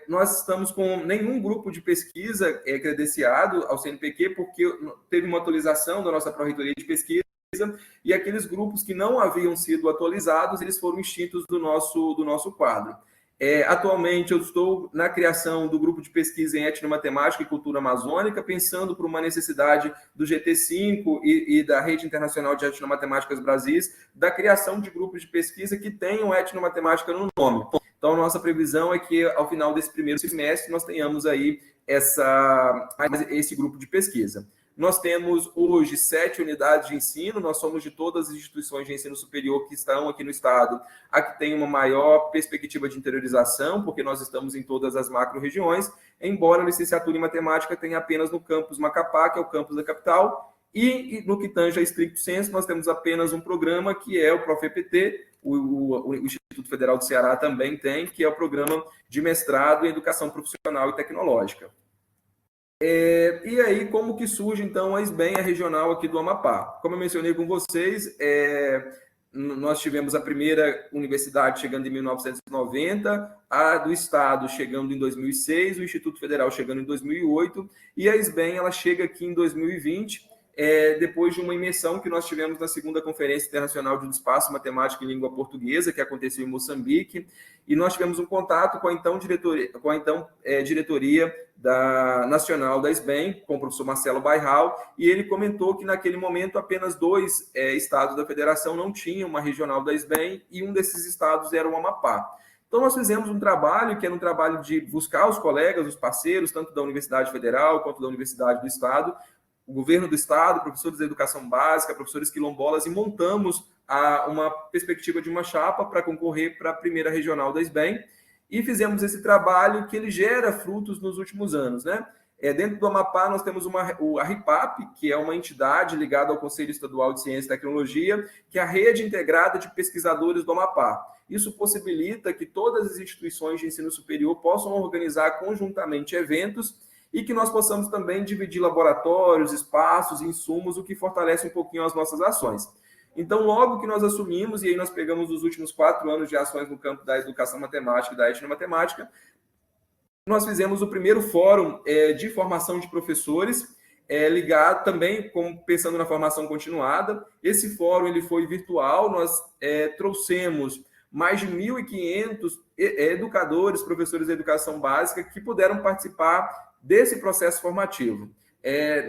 Speaker 2: nós estamos com nenhum grupo de pesquisa credenciado ao CNPq, porque teve uma atualização da nossa Pró-Reitoria de Pesquisa, e aqueles grupos que não haviam sido atualizados, eles foram extintos do nosso quadro. Atualmente, eu estou na criação do grupo de pesquisa em etnomatemática e cultura amazônica, pensando por uma necessidade do GT5 e da Rede Internacional de Etnomatemáticas Brasis, da criação de grupos de pesquisa que tenham etnomatemática no nome. Então, a nossa previsão é que, ao final desse primeiro semestre, nós tenhamos aí esse grupo de pesquisa. Nós temos hoje 7 unidades de ensino, nós somos de todas as instituições de ensino superior que estão aqui no estado, a que tem uma maior perspectiva de interiorização, porque nós estamos em todas as macro-regiões, embora a licenciatura em matemática tenha apenas no campus Macapá, que é o campus da capital, e no que tange a estricto sensu, nós temos apenas um programa que é o Prof-EPT, o Instituto Federal do Ceará também tem, que é o programa de mestrado em educação profissional e tecnológica. E aí, como que surge, então, a SBEM, a regional aqui do Amapá? Como eu mencionei com vocês, nós tivemos a primeira universidade chegando em 1990, a do Estado chegando em 2006, o Instituto Federal chegando em 2008, e a SBEM ela chega aqui em 2020, depois de uma imersão que nós tivemos na segunda Conferência Internacional de Espaço Matemática em Língua Portuguesa, que aconteceu em Moçambique, e nós tivemos um contato com a então diretoria nacional da SBEM, com o professor Marcelo Bairral, e ele comentou que naquele momento apenas 2 estados da federação não tinham uma regional da SBEM, e um desses estados era o Amapá. Então, nós fizemos um trabalho que era um trabalho de buscar os colegas, os parceiros, tanto da Universidade Federal quanto da Universidade do Estado, o governo do Estado, professores da educação básica, professores quilombolas, e montamos uma perspectiva de uma chapa para concorrer para a primeira regional da SBEM, e fizemos esse trabalho que ele gera frutos nos últimos anos, né? Dentro do Amapá, nós temos a RIPAP, que é uma entidade ligada ao Conselho Estadual de Ciência e Tecnologia, que é a rede integrada de pesquisadores do Amapá. Isso possibilita que todas as instituições de ensino superior possam organizar conjuntamente eventos e que nós possamos também dividir laboratórios, espaços, insumos, o que fortalece um pouquinho as nossas ações. Então, logo que nós assumimos, e aí nós pegamos os últimos 4 anos de ações no campo da educação matemática e da etnomatemática, nós fizemos o primeiro fórum de formação de professores, ligado também, pensando na formação continuada. Esse fórum ele foi virtual, nós trouxemos mais de 1.500 educadores, professores de educação básica, que puderam participar desse processo formativo.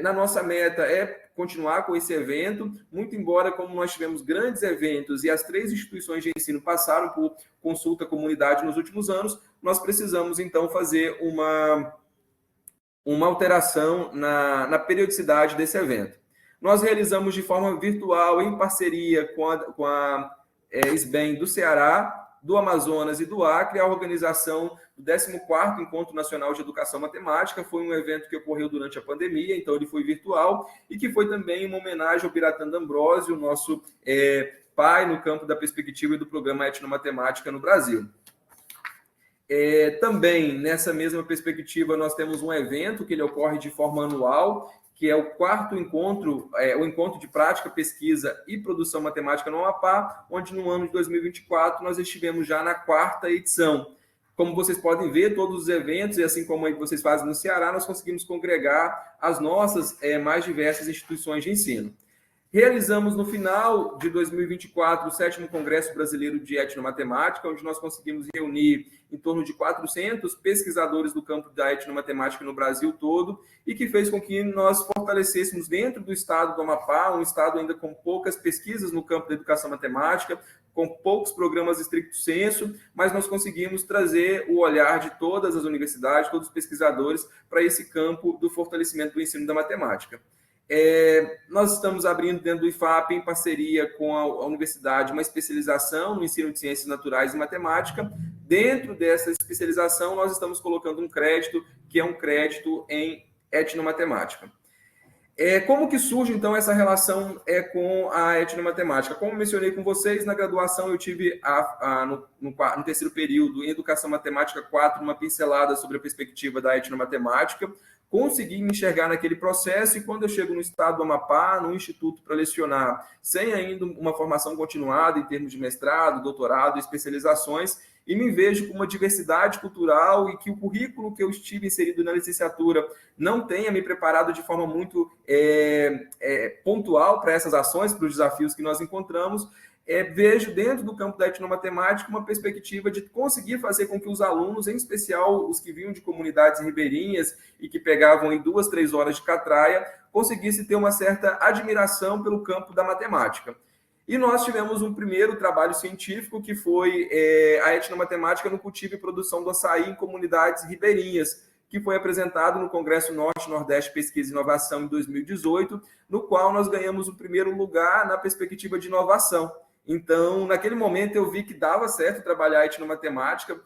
Speaker 2: Na nossa meta é continuar com esse evento, muito embora, como nós tivemos grandes eventos e as 3 instituições de ensino passaram por consulta comunidade nos últimos anos, nós precisamos, então, fazer uma alteração na periodicidade desse evento. Nós realizamos de forma virtual, em parceria com a SBEM do Ceará, do Amazonas e do Acre, a organização do 14º Encontro Nacional de Educação Matemática. Foi um evento que ocorreu durante a pandemia, então ele foi virtual, e que foi também uma homenagem ao Biratã D'Ambrosio, nosso pai no campo da perspectiva e do programa Etnomatemática no Brasil. Também, nessa mesma perspectiva, nós temos um evento que ele ocorre de forma anual, que é o 4º encontro, o encontro de prática, pesquisa e produção matemática no Amapá, onde no ano de 2024 nós estivemos já na 4ª edição. Como vocês podem ver, todos os eventos, e assim como vocês fazem no Ceará, nós conseguimos congregar as nossas mais diversas instituições de ensino. Realizamos no final de 2024 o 7º Congresso Brasileiro de Etnomatemática, onde nós conseguimos reunir em torno de 400 pesquisadores do campo da etnomatemática no Brasil todo, e que fez com que nós fortalecêssemos dentro do estado do Amapá, um estado ainda com poucas pesquisas no campo da educação matemática, com poucos programas stricto sensu, mas nós conseguimos trazer o olhar de todas as universidades, todos os pesquisadores, para esse campo do fortalecimento do ensino da matemática. Nós estamos abrindo dentro do IFAP, em parceria com a universidade, uma especialização no ensino de ciências naturais e matemática. Dentro dessa especialização, nós estamos colocando um crédito, que é um crédito em etnomatemática. Como que surge, então, essa relação com a etnomatemática? Como mencionei com vocês, na graduação eu tive, no 3º período, em Educação Matemática 4, uma pincelada sobre a perspectiva da etnomatemática. Consegui me enxergar naquele processo, e quando eu chego no estado do Amapá, no instituto para lecionar, sem ainda uma formação continuada em termos de mestrado, doutorado e especializações, e me vejo com uma diversidade cultural, e que o currículo que eu estive inserido na licenciatura não tenha me preparado de forma muito pontual para essas ações, para os desafios que nós encontramos, vejo dentro do campo da etnomatemática uma perspectiva de conseguir fazer com que os alunos, em especial os que vinham de comunidades ribeirinhas e que pegavam em 2, 3 horas de catraia, conseguisse ter uma certa admiração pelo campo da matemática. E nós tivemos um primeiro trabalho científico, que foi a etnomatemática no cultivo e produção do açaí em comunidades ribeirinhas, que foi apresentado no Congresso Norte-Nordeste Pesquisa e Inovação em 2018, no qual nós ganhamos o primeiro lugar na perspectiva de inovação. Então, naquele momento, eu vi que dava certo trabalhar a etnomatemática,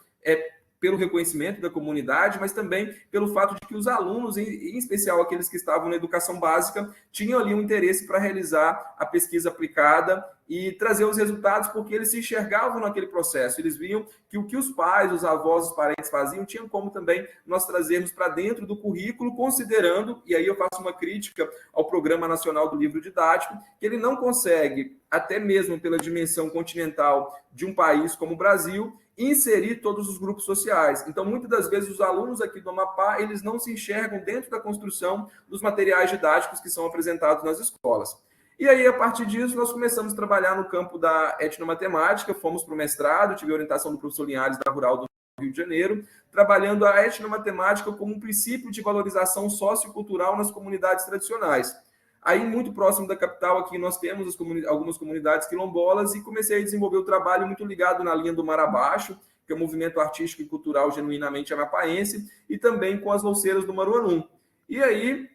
Speaker 2: pelo reconhecimento da comunidade, mas também pelo fato de que os alunos, em especial aqueles que estavam na educação básica, tinham ali um interesse para realizar a pesquisa aplicada e trazer os resultados, porque eles se enxergavam naquele processo, eles viam que o que os pais, os avós, os parentes faziam, tinham como também nós trazermos para dentro do currículo, considerando, e aí eu faço uma crítica ao Programa Nacional do Livro Didático, que ele não consegue, até mesmo pela dimensão continental de um país como o Brasil, inserir todos os grupos sociais. Então, muitas das vezes, os alunos aqui do Amapá, eles não se enxergam dentro da construção dos materiais didáticos que são apresentados nas escolas. E aí, a partir disso, nós começamos a trabalhar no campo da etnomatemática, fomos para o mestrado, tive a orientação do professor Linhares da Rural do Rio de Janeiro, trabalhando a etnomatemática como um princípio de valorização sociocultural nas comunidades tradicionais. Aí, muito próximo da capital, aqui nós temos algumas comunidades quilombolas e comecei a desenvolver o trabalho muito ligado na linha do Mar Abaixo, que é um movimento artístico e cultural genuinamente amapaense, e também com as louceiras do Maruanum. E aí,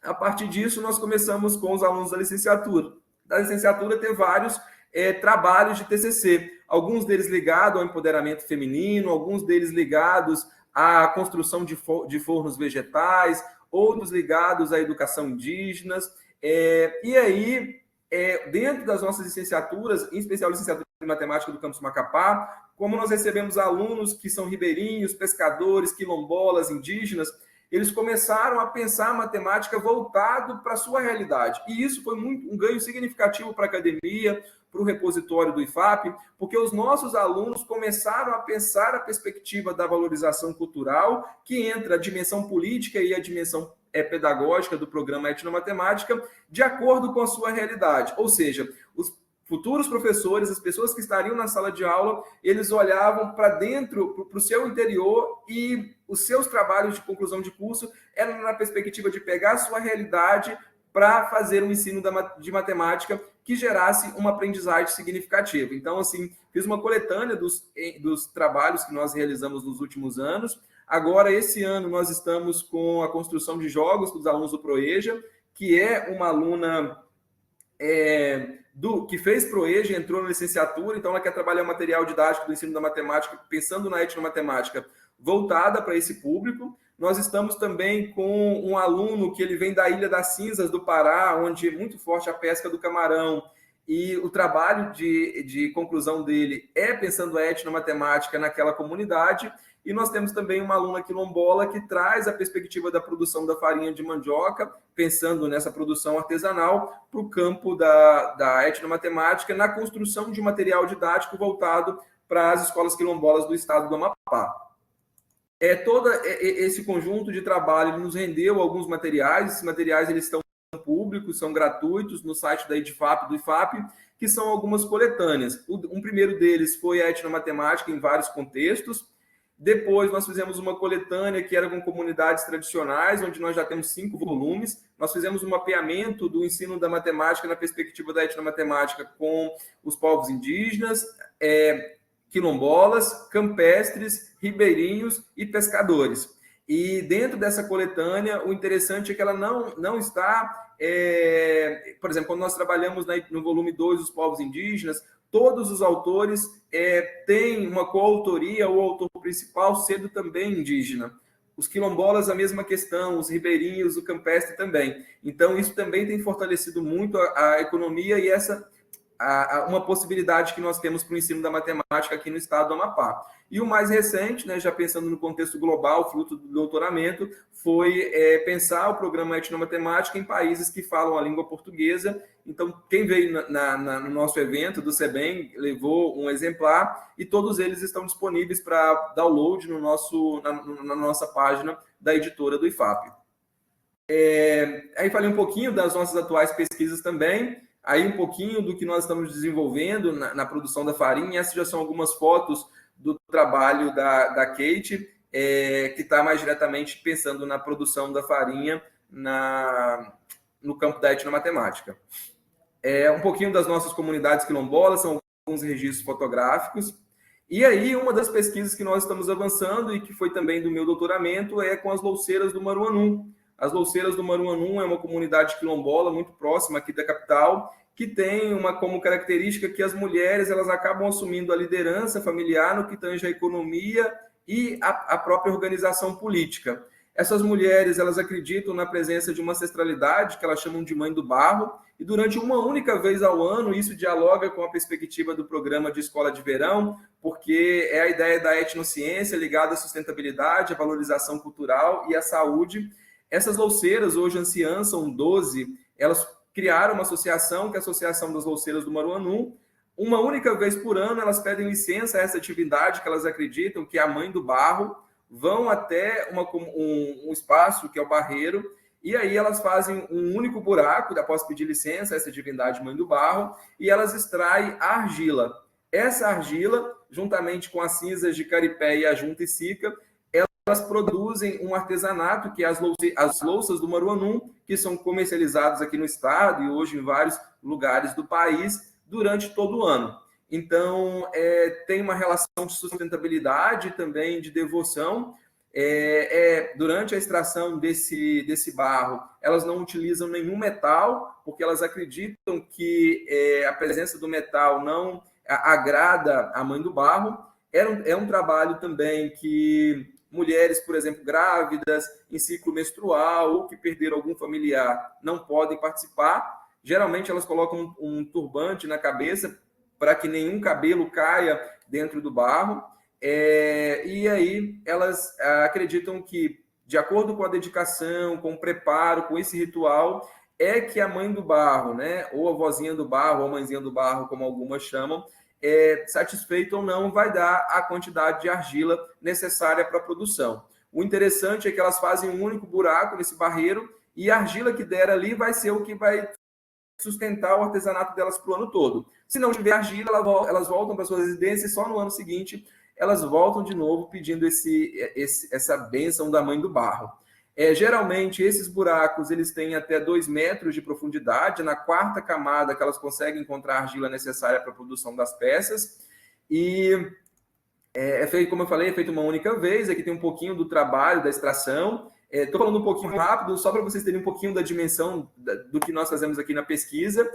Speaker 2: a partir disso, nós começamos com os alunos da licenciatura. Da licenciatura, ter vários trabalhos de TCC, alguns deles ligados ao empoderamento feminino, alguns deles ligados à construção de fornos vegetais, outros ligados à educação indígena. E aí, dentro das nossas licenciaturas, em especial a licenciatura em matemática do campus Macapá, como nós recebemos alunos que são ribeirinhos, pescadores, quilombolas, indígenas, eles começaram a pensar a matemática voltado para a sua realidade. E isso foi um ganho significativo para a academia, para o repositório do IFAP, porque os nossos alunos começaram a pensar a perspectiva da valorização cultural, que entra a dimensão política e a dimensão pedagógica do programa Etnomatemática, de acordo com a sua realidade. Ou seja, os futuros professores, as pessoas que estariam na sala de aula, eles olhavam para dentro, para o seu interior, e os seus trabalhos de conclusão de curso eram na perspectiva de pegar a sua realidade para fazer um ensino de matemática que gerasse uma aprendizagem significativa. Então, assim, fiz uma coletânea dos trabalhos que nós realizamos nos últimos anos. Agora, esse ano, nós estamos com a construção de jogos dos alunos do Proeja, que é uma aluna que fez Proeja, entrou na licenciatura, então ela quer trabalhar o material didático do ensino da matemática, pensando na etnomatemática voltada para esse público. Nós estamos também com um aluno que ele vem da Ilha das Cinzas, do Pará, onde é muito forte a pesca do camarão, e o trabalho de conclusão dele é pensando a etnomatemática naquela comunidade. E nós temos também uma aluna quilombola que traz a perspectiva da produção da farinha de mandioca, pensando nessa produção artesanal, para o campo da etnomatemática, na construção de material didático voltado para as escolas quilombolas do estado do Amapá. Todo esse conjunto de trabalho nos rendeu alguns materiais. Esses materiais eles estão públicos, são gratuitos no site da EDFAP, do IFAP, que são algumas coletâneas. Um primeiro deles foi a etnomatemática em vários contextos. Depois nós fizemos uma coletânea que era com comunidades tradicionais, onde nós já temos 5 volumes. Nós fizemos um mapeamento do ensino da matemática na perspectiva da etnomatemática com os povos indígenas, quilombolas, campestres, ribeirinhos e pescadores. E dentro dessa coletânea, o interessante é que ela não está... por exemplo, quando nós trabalhamos no volume 2, os povos indígenas, todos os autores têm uma coautoria, o autor principal sendo também indígena. Os quilombolas, a mesma questão, os ribeirinhos, o campestre também. Então, isso também tem fortalecido muito a economia e uma possibilidade que nós temos para o ensino da matemática aqui no estado do Amapá. E o mais recente, já pensando no contexto global, fruto do doutoramento, foi pensar o programa Etnomatemática em países que falam a língua portuguesa. Então, quem veio no nosso evento do SEBEM levou um exemplar e todos eles estão disponíveis para download na nossa página da editora do IFAP. Aí falei um pouquinho das nossas atuais pesquisas também. Aí um pouquinho do que nós estamos desenvolvendo na produção da farinha. Essas já são algumas fotos do trabalho da Kate, que está mais diretamente pensando na produção da farinha no campo da etnomatemática. Um pouquinho das nossas comunidades quilombolas, são alguns registros fotográficos. E aí, uma das pesquisas que nós estamos avançando e que foi também do meu doutoramento é com as louceiras do Maruanum. As louceiras do Maruanum é uma comunidade quilombola muito próxima aqui da capital, que tem como característica que as mulheres elas acabam assumindo a liderança familiar no que tange a economia e a própria organização política. Essas mulheres elas acreditam na presença de uma ancestralidade que elas chamam de mãe do barro, e durante uma única vez ao ano isso dialoga com a perspectiva do programa de escola de verão, porque é a ideia da etnociência ligada à sustentabilidade, à valorização cultural e à saúde. Essas louceiras, hoje anciãs, são 12, elas criaram uma associação, que é a Associação das Louceiras do Maruanum. Uma única vez por ano, elas pedem licença a essa atividade que elas acreditam que é a mãe do barro, vão até um espaço que é o barreiro, e aí elas fazem um único buraco, após pedir licença a essa divindade mãe do barro, e elas extraem a argila. Essa argila, juntamente com as cinzas de caripé e a junta e sica, elas produzem um artesanato, que é as louças do Maruanum, que são comercializadas aqui no estado e hoje em vários lugares do país, durante todo o ano. Então, tem uma relação de sustentabilidade também, de devoção. Durante a extração desse barro, elas não utilizam nenhum metal, porque elas acreditam que a presença do metal não agrada a mãe do barro. É um trabalho também que mulheres, por exemplo, grávidas, em ciclo menstrual ou que perderam algum familiar não podem participar. Geralmente elas colocam um turbante na cabeça para que nenhum cabelo caia dentro do barro. E aí elas acreditam que, de acordo com a dedicação, com o preparo, com esse ritual, é que a mãe do barro, né, ou a vozinha do barro, ou a mãezinha do barro, como algumas chamam, satisfeito ou não, vai dar a quantidade de argila necessária para a produção. O interessante é que elas fazem um único buraco nesse barreiro e a argila que der ali vai ser o que vai sustentar o artesanato delas para o ano todo. Se não tiver argila, elas voltam para suas residências e só no ano seguinte elas voltam de novo pedindo essa bênção da mãe do barro. Geralmente, esses buracos eles têm até 2 metros de profundidade, na 4ª camada que elas conseguem encontrar a argila necessária para a produção das peças. E feito, como eu falei, é feito uma única vez. Aqui tem um pouquinho do trabalho, da extração. Estou falando um pouquinho rápido, só para vocês terem um pouquinho da dimensão do que nós fazemos aqui na pesquisa.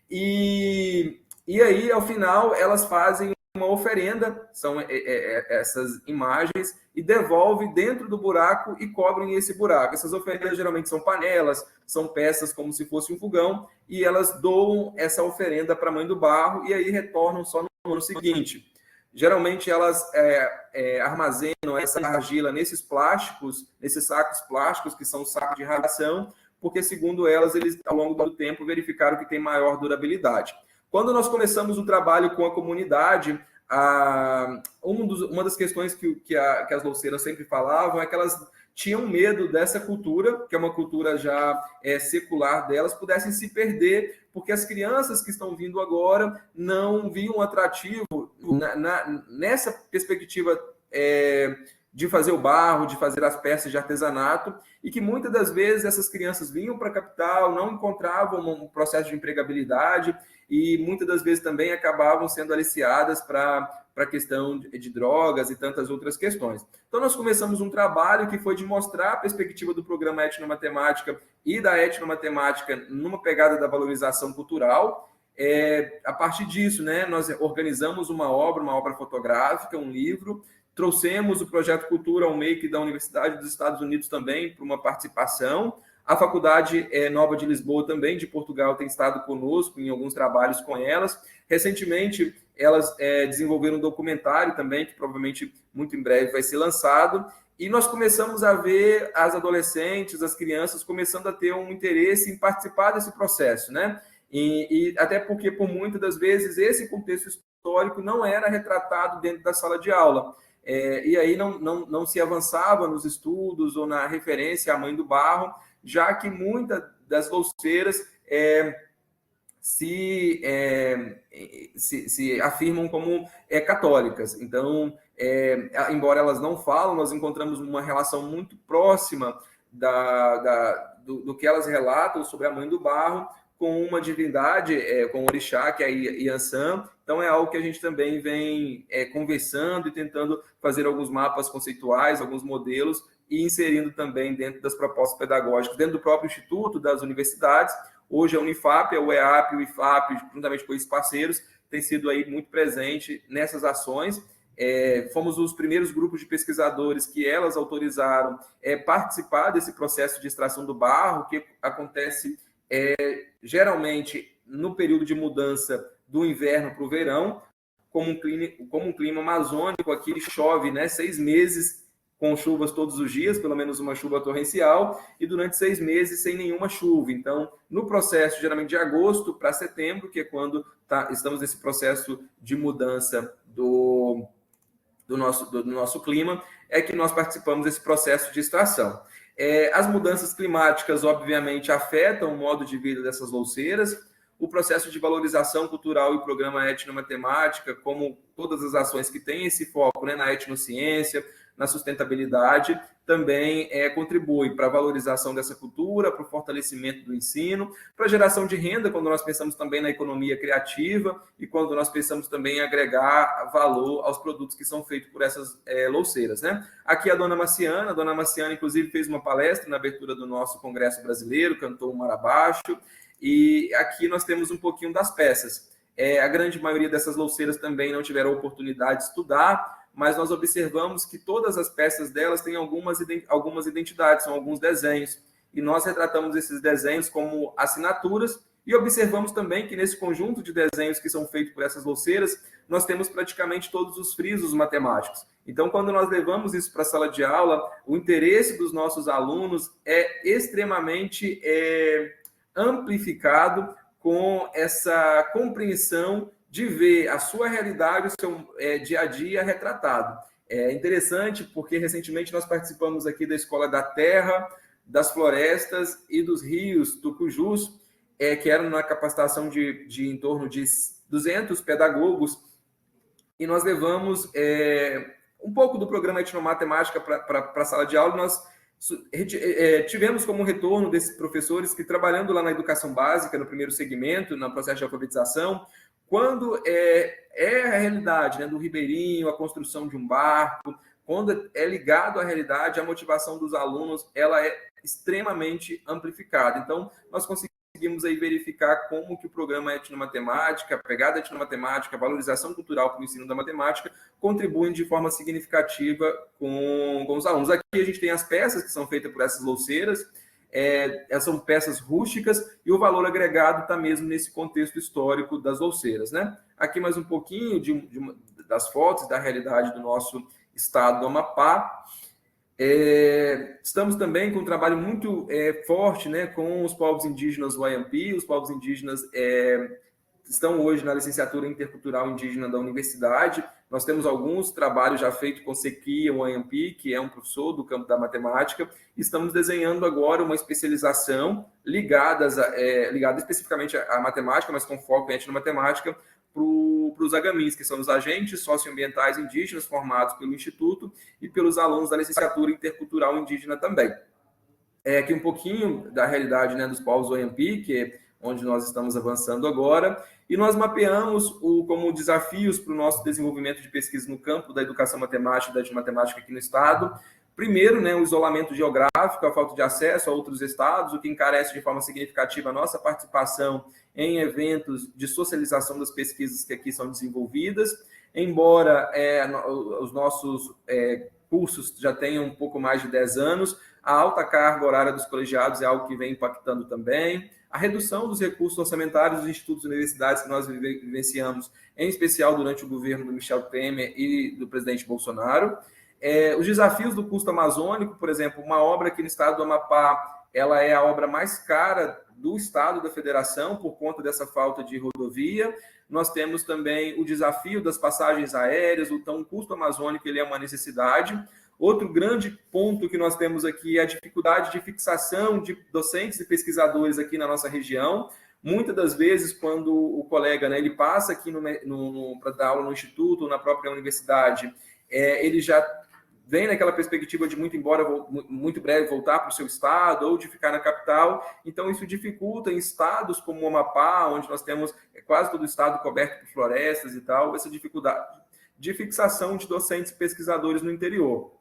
Speaker 2: E aí, ao final, elas fazem uma oferenda, são essas imagens, e devolve dentro do buraco e cobrem esse buraco. Essas oferendas geralmente são panelas, são peças como se fosse um fogão, e elas doam essa oferenda para a mãe do barro e aí retornam só no ano seguinte. Geralmente elas armazenam essa argila nesses plásticos, nesses sacos plásticos, que são sacos de radiação, porque, segundo elas, eles, ao longo do tempo, verificaram que tem maior durabilidade. Quando nós começamos o trabalho com a comunidade, uma das questões que as louceiras sempre falavam é que elas tinham medo dessa cultura, que é uma cultura já secular delas, pudessem se perder, porque as crianças que estão vindo agora não viam atrativo nessa perspectiva de fazer o barro, de fazer as peças de artesanato, e que muitas das vezes essas crianças vinham para a capital, não encontravam um processo de empregabilidade, e muitas das vezes também acabavam sendo aliciadas para a questão de drogas e tantas outras questões. Então, nós começamos um trabalho que foi de mostrar a perspectiva do programa Etnomatemática e da etnomatemática numa pegada da valorização cultural. A partir disso, né, nós organizamos uma obra fotográfica, um livro, trouxemos o Projeto Cultura ao Make da Universidade dos Estados Unidos também para uma participação. A Faculdade Nova de Lisboa também, de Portugal, tem estado conosco em alguns trabalhos com elas. Recentemente, elas desenvolveram um documentário também, que provavelmente muito em breve vai ser lançado. E nós começamos a ver as adolescentes, as crianças, começando a ter um interesse em participar desse processo, né? E até porque, por muitas das vezes, esse contexto histórico não era retratado dentro da sala de aula. E aí não se avançava nos estudos ou na referência à mãe do barro, já que muitas das louceiras se afirmam como católicas. Então, embora elas não falam, nós encontramos uma relação muito próxima do que elas relatam sobre a mãe do barro com uma divindade, com o orixá, que é a Iansã. Então, é algo que a gente também vem conversando e tentando fazer alguns mapas conceituais, alguns modelos, e inserindo também dentro das propostas pedagógicas, dentro do próprio instituto, das universidades. Hoje a Unifap, a UEAP, o IFAP, juntamente com esses parceiros, tem sido aí muito presente nessas ações. Fomos os primeiros grupos de pesquisadores que elas autorizaram participar desse processo de extração do barro, que acontece geralmente no período de mudança do inverno para o verão, como um clima amazônico. Aqui chove, né, 6 meses com chuvas todos os dias, pelo menos uma chuva torrencial, e durante 6 meses sem nenhuma chuva. Então, no processo, geralmente de agosto para setembro, que é quando estamos nesse processo de mudança do nosso clima, é que nós participamos desse processo de extração. As mudanças climáticas, obviamente, afetam o modo de vida dessas louceiras. O processo de valorização cultural e o programa etnomatemática, como todas as ações que têm esse foco, né, na etnociência, na sustentabilidade, também contribui para a valorização dessa cultura, para o fortalecimento do ensino, para a geração de renda, quando nós pensamos também na economia criativa e quando nós pensamos também em agregar valor aos produtos que são feitos por essas louceiras, né? Aqui a dona Marciana, inclusive fez uma palestra na abertura do nosso Congresso Brasileiro, cantou um mar abaixo, e aqui nós temos um pouquinho das peças. A grande maioria dessas louceiras também não tiveram oportunidade de estudar, mas nós observamos que todas as peças delas têm algumas identidades, são alguns desenhos, e nós retratamos esses desenhos como assinaturas, e observamos também que nesse conjunto de desenhos que são feitos por essas louceiras, nós temos praticamente todos os frisos matemáticos. Então, quando nós levamos isso para a sala de aula, o interesse dos nossos alunos é extremamente amplificado com essa compreensão de ver a sua realidade, o seu dia a dia retratado. É interessante porque recentemente nós participamos aqui da Escola da Terra, das Florestas e dos Rios Tucujus, que eram na capacitação de em torno de 200 pedagogos, e nós levamos um pouco do programa Etnomatemática para a sala de aula. Nós tivemos como retorno desses professores que, trabalhando lá na educação básica, no primeiro segmento, no processo de alfabetização, quando a realidade, né, do ribeirinho, a construção de um barco, quando é ligado à realidade, a motivação dos alunos ela é extremamente amplificada. Então, nós conseguimos aí verificar como que o programa Etnomatemática, a pegada etnomatemática, a valorização cultural para o ensino da matemática, contribuem de forma significativa com os alunos. Aqui a gente tem as peças que são feitas por essas louceiras, são peças rústicas, e o valor agregado está mesmo nesse contexto histórico das louceiras, né? Aqui mais um pouquinho das fotos da realidade do nosso estado do Amapá. Estamos também com um trabalho muito forte, né, com os povos indígenas Wayampi. Os povos indígenas estão hoje na licenciatura intercultural indígena da universidade. Nós temos alguns trabalhos já feitos com Sequia Wayampi, que é um professor do campo da matemática. Estamos desenhando agora uma especialização ligada especificamente à matemática, mas com foco em etnomatemática, para os agamins, que são os agentes socioambientais indígenas formados pelo Instituto e pelos alunos da licenciatura intercultural indígena também. Aqui um pouquinho da realidade, né, dos povos Wayampi, que é onde nós estamos avançando agora, e nós mapeamos como desafios para o nosso desenvolvimento de pesquisa no campo da educação matemática e da etnomatemática aqui no estado. Primeiro, né, o isolamento geográfico, a falta de acesso a outros estados, o que encarece de forma significativa a nossa participação em eventos de socialização das pesquisas que aqui são desenvolvidas. Embora os nossos cursos já tenham um pouco mais de 10 anos, a alta carga horária dos colegiados é algo que vem impactando também. A redução dos recursos orçamentários dos institutos e universidades que nós vivenciamos, em especial durante o governo do Michel Temer e do presidente Bolsonaro. Os desafios do custo amazônico, por exemplo, uma obra aqui no estado do Amapá, ela é a obra mais cara do estado da federação por conta dessa falta de rodovia. Nós temos também o desafio das passagens aéreas, então o custo amazônico ele é uma necessidade. Outro grande ponto que nós temos aqui é a dificuldade de fixação de docentes e pesquisadores aqui na nossa região. Muitas das vezes, quando o colega, né, ele passa aqui para dar aula no instituto ou na própria universidade, ele já vem naquela perspectiva de muito breve voltar para o seu estado ou de ficar na capital. Então, isso dificulta em estados como o Amapá, onde nós temos quase todo o estado coberto por florestas e tal, essa dificuldade de fixação de docentes e pesquisadores no interior.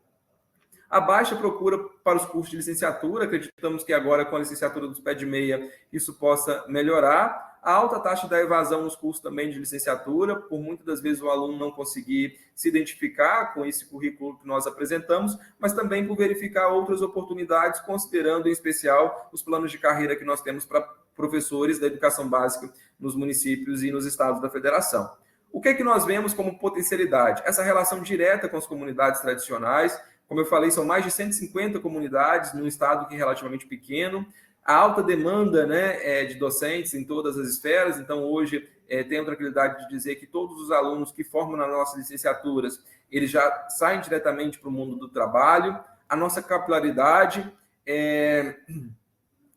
Speaker 2: A baixa procura para os cursos de licenciatura, acreditamos que agora com a licenciatura dos pé de meia isso possa melhorar. A alta taxa da evasão nos cursos também de licenciatura, por muitas das vezes o aluno não conseguir se identificar com esse currículo que nós apresentamos, mas também por verificar outras oportunidades, considerando em especial os planos de carreira que nós temos para professores da educação básica nos municípios e nos estados da federação. O que é que nós vemos como potencialidade? Essa relação direta com as comunidades tradicionais. Como eu falei, são mais de 150 comunidades num estado que é relativamente pequeno. A alta demanda, né, de docentes em todas as esferas. Então, hoje, tenho a tranquilidade de dizer que todos os alunos que formam nas nossas licenciaturas, eles já saem diretamente para o mundo do trabalho. A nossa capilaridade,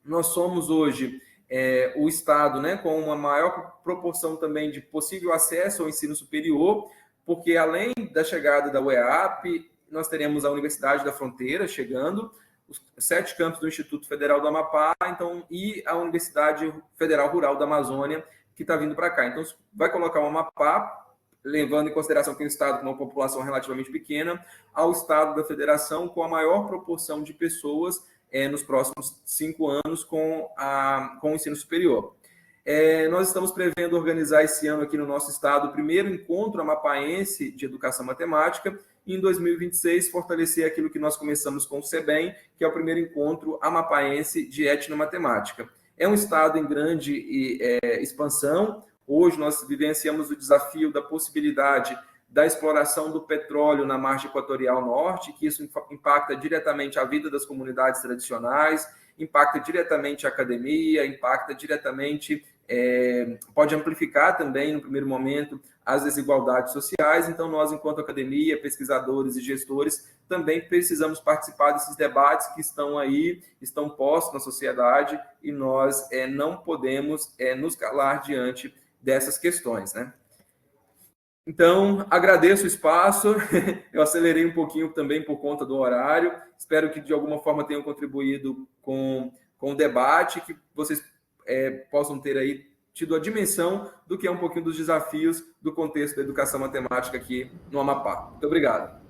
Speaker 2: nós somos hoje o estado, né, com uma maior proporção também de possível acesso ao ensino superior, porque além da chegada da UEAP, nós teremos a Universidade da Fronteira chegando, os 7 campos do Instituto Federal do Amapá, então, e a Universidade Federal Rural da Amazônia, que está vindo para cá. Então, vai colocar o Amapá, levando em consideração que é um estado com uma população relativamente pequena, ao estado da federação com a maior proporção de pessoas nos próximos 5 anos com o ensino superior. Nós estamos prevendo organizar esse ano aqui no nosso estado o primeiro encontro amapaense de educação matemática e em 2026 fortalecer aquilo que nós começamos com o SEBEM, que é o primeiro encontro amapaense de etnomatemática. É um estado em grande expansão. Hoje nós vivenciamos o desafio da possibilidade da exploração do petróleo na margem equatorial norte, que isso impacta diretamente a vida das comunidades tradicionais, impacta diretamente a academia, impacta diretamente, pode amplificar também, no primeiro momento, as desigualdades sociais. Então, nós, enquanto academia, pesquisadores e gestores, também precisamos participar desses debates que estão aí, estão postos na sociedade, e nós não podemos nos calar diante dessas questões, né? Então, agradeço o espaço, eu acelerei um pouquinho também por conta do horário, espero que de alguma forma tenham contribuído com o debate, que vocês possam ter aí tido a dimensão do que é um pouquinho dos desafios do contexto da educação matemática aqui no Amapá. Muito obrigado.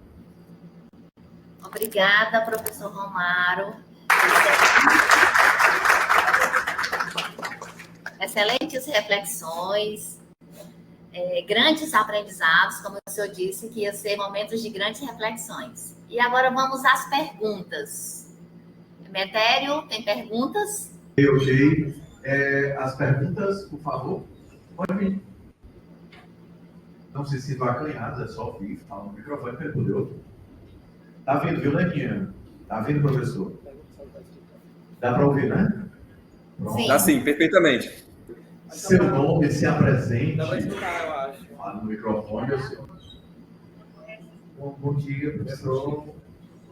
Speaker 1: Obrigada, professor Romaro. Excelentes reflexões. Grandes aprendizados, como o senhor disse, que iam ser momentos de grandes reflexões. E agora vamos às perguntas. Metério, tem perguntas?
Speaker 3: Eu, Gei. As perguntas, por favor, pode vir. Não se sinta acanhado, é só ouvir, fala no microfone para ele poder ouvir. Tá vendo, viu, Leninha? Tá vendo, professor? Dá para ouvir, né?
Speaker 1: Sim.
Speaker 2: Dá sim, perfeitamente.
Speaker 3: Seu nome, se apresente.
Speaker 4: Dá para escutar, eu acho.
Speaker 3: Fala no microfone, seu.
Speaker 4: Bom dia, professor. Bom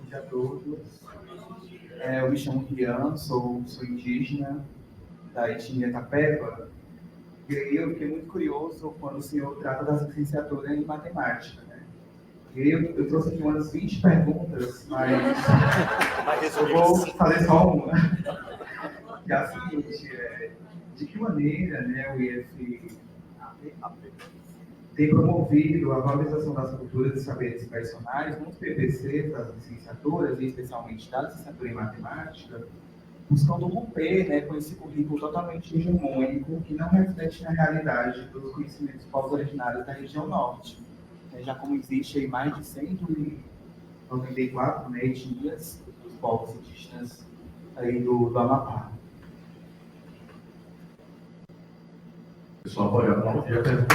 Speaker 4: dia a todos. Eu me chamo Rian, sou indígena da etnia Tapeva. E aí eu fiquei muito curioso quando o senhor trata da licenciatura em matemática, né? E aí eu trouxe aqui umas 20 perguntas, mas eu vou fazer só uma. Que é a seguinte, de que maneira, né, o IF tem promovido a valorização das culturas e saberes personais nos PPC das licenciaturas, e especialmente da licenciatura em matemática, buscando romper, né, com esse currículo totalmente hegemônico que não reflete na realidade dos conhecimentos povos originários da região norte. Já como existe aí mais de 194, né, etnias dos povos indígenas aí do Amapá.
Speaker 3: Pessoal, pode aplaudir a pergunta.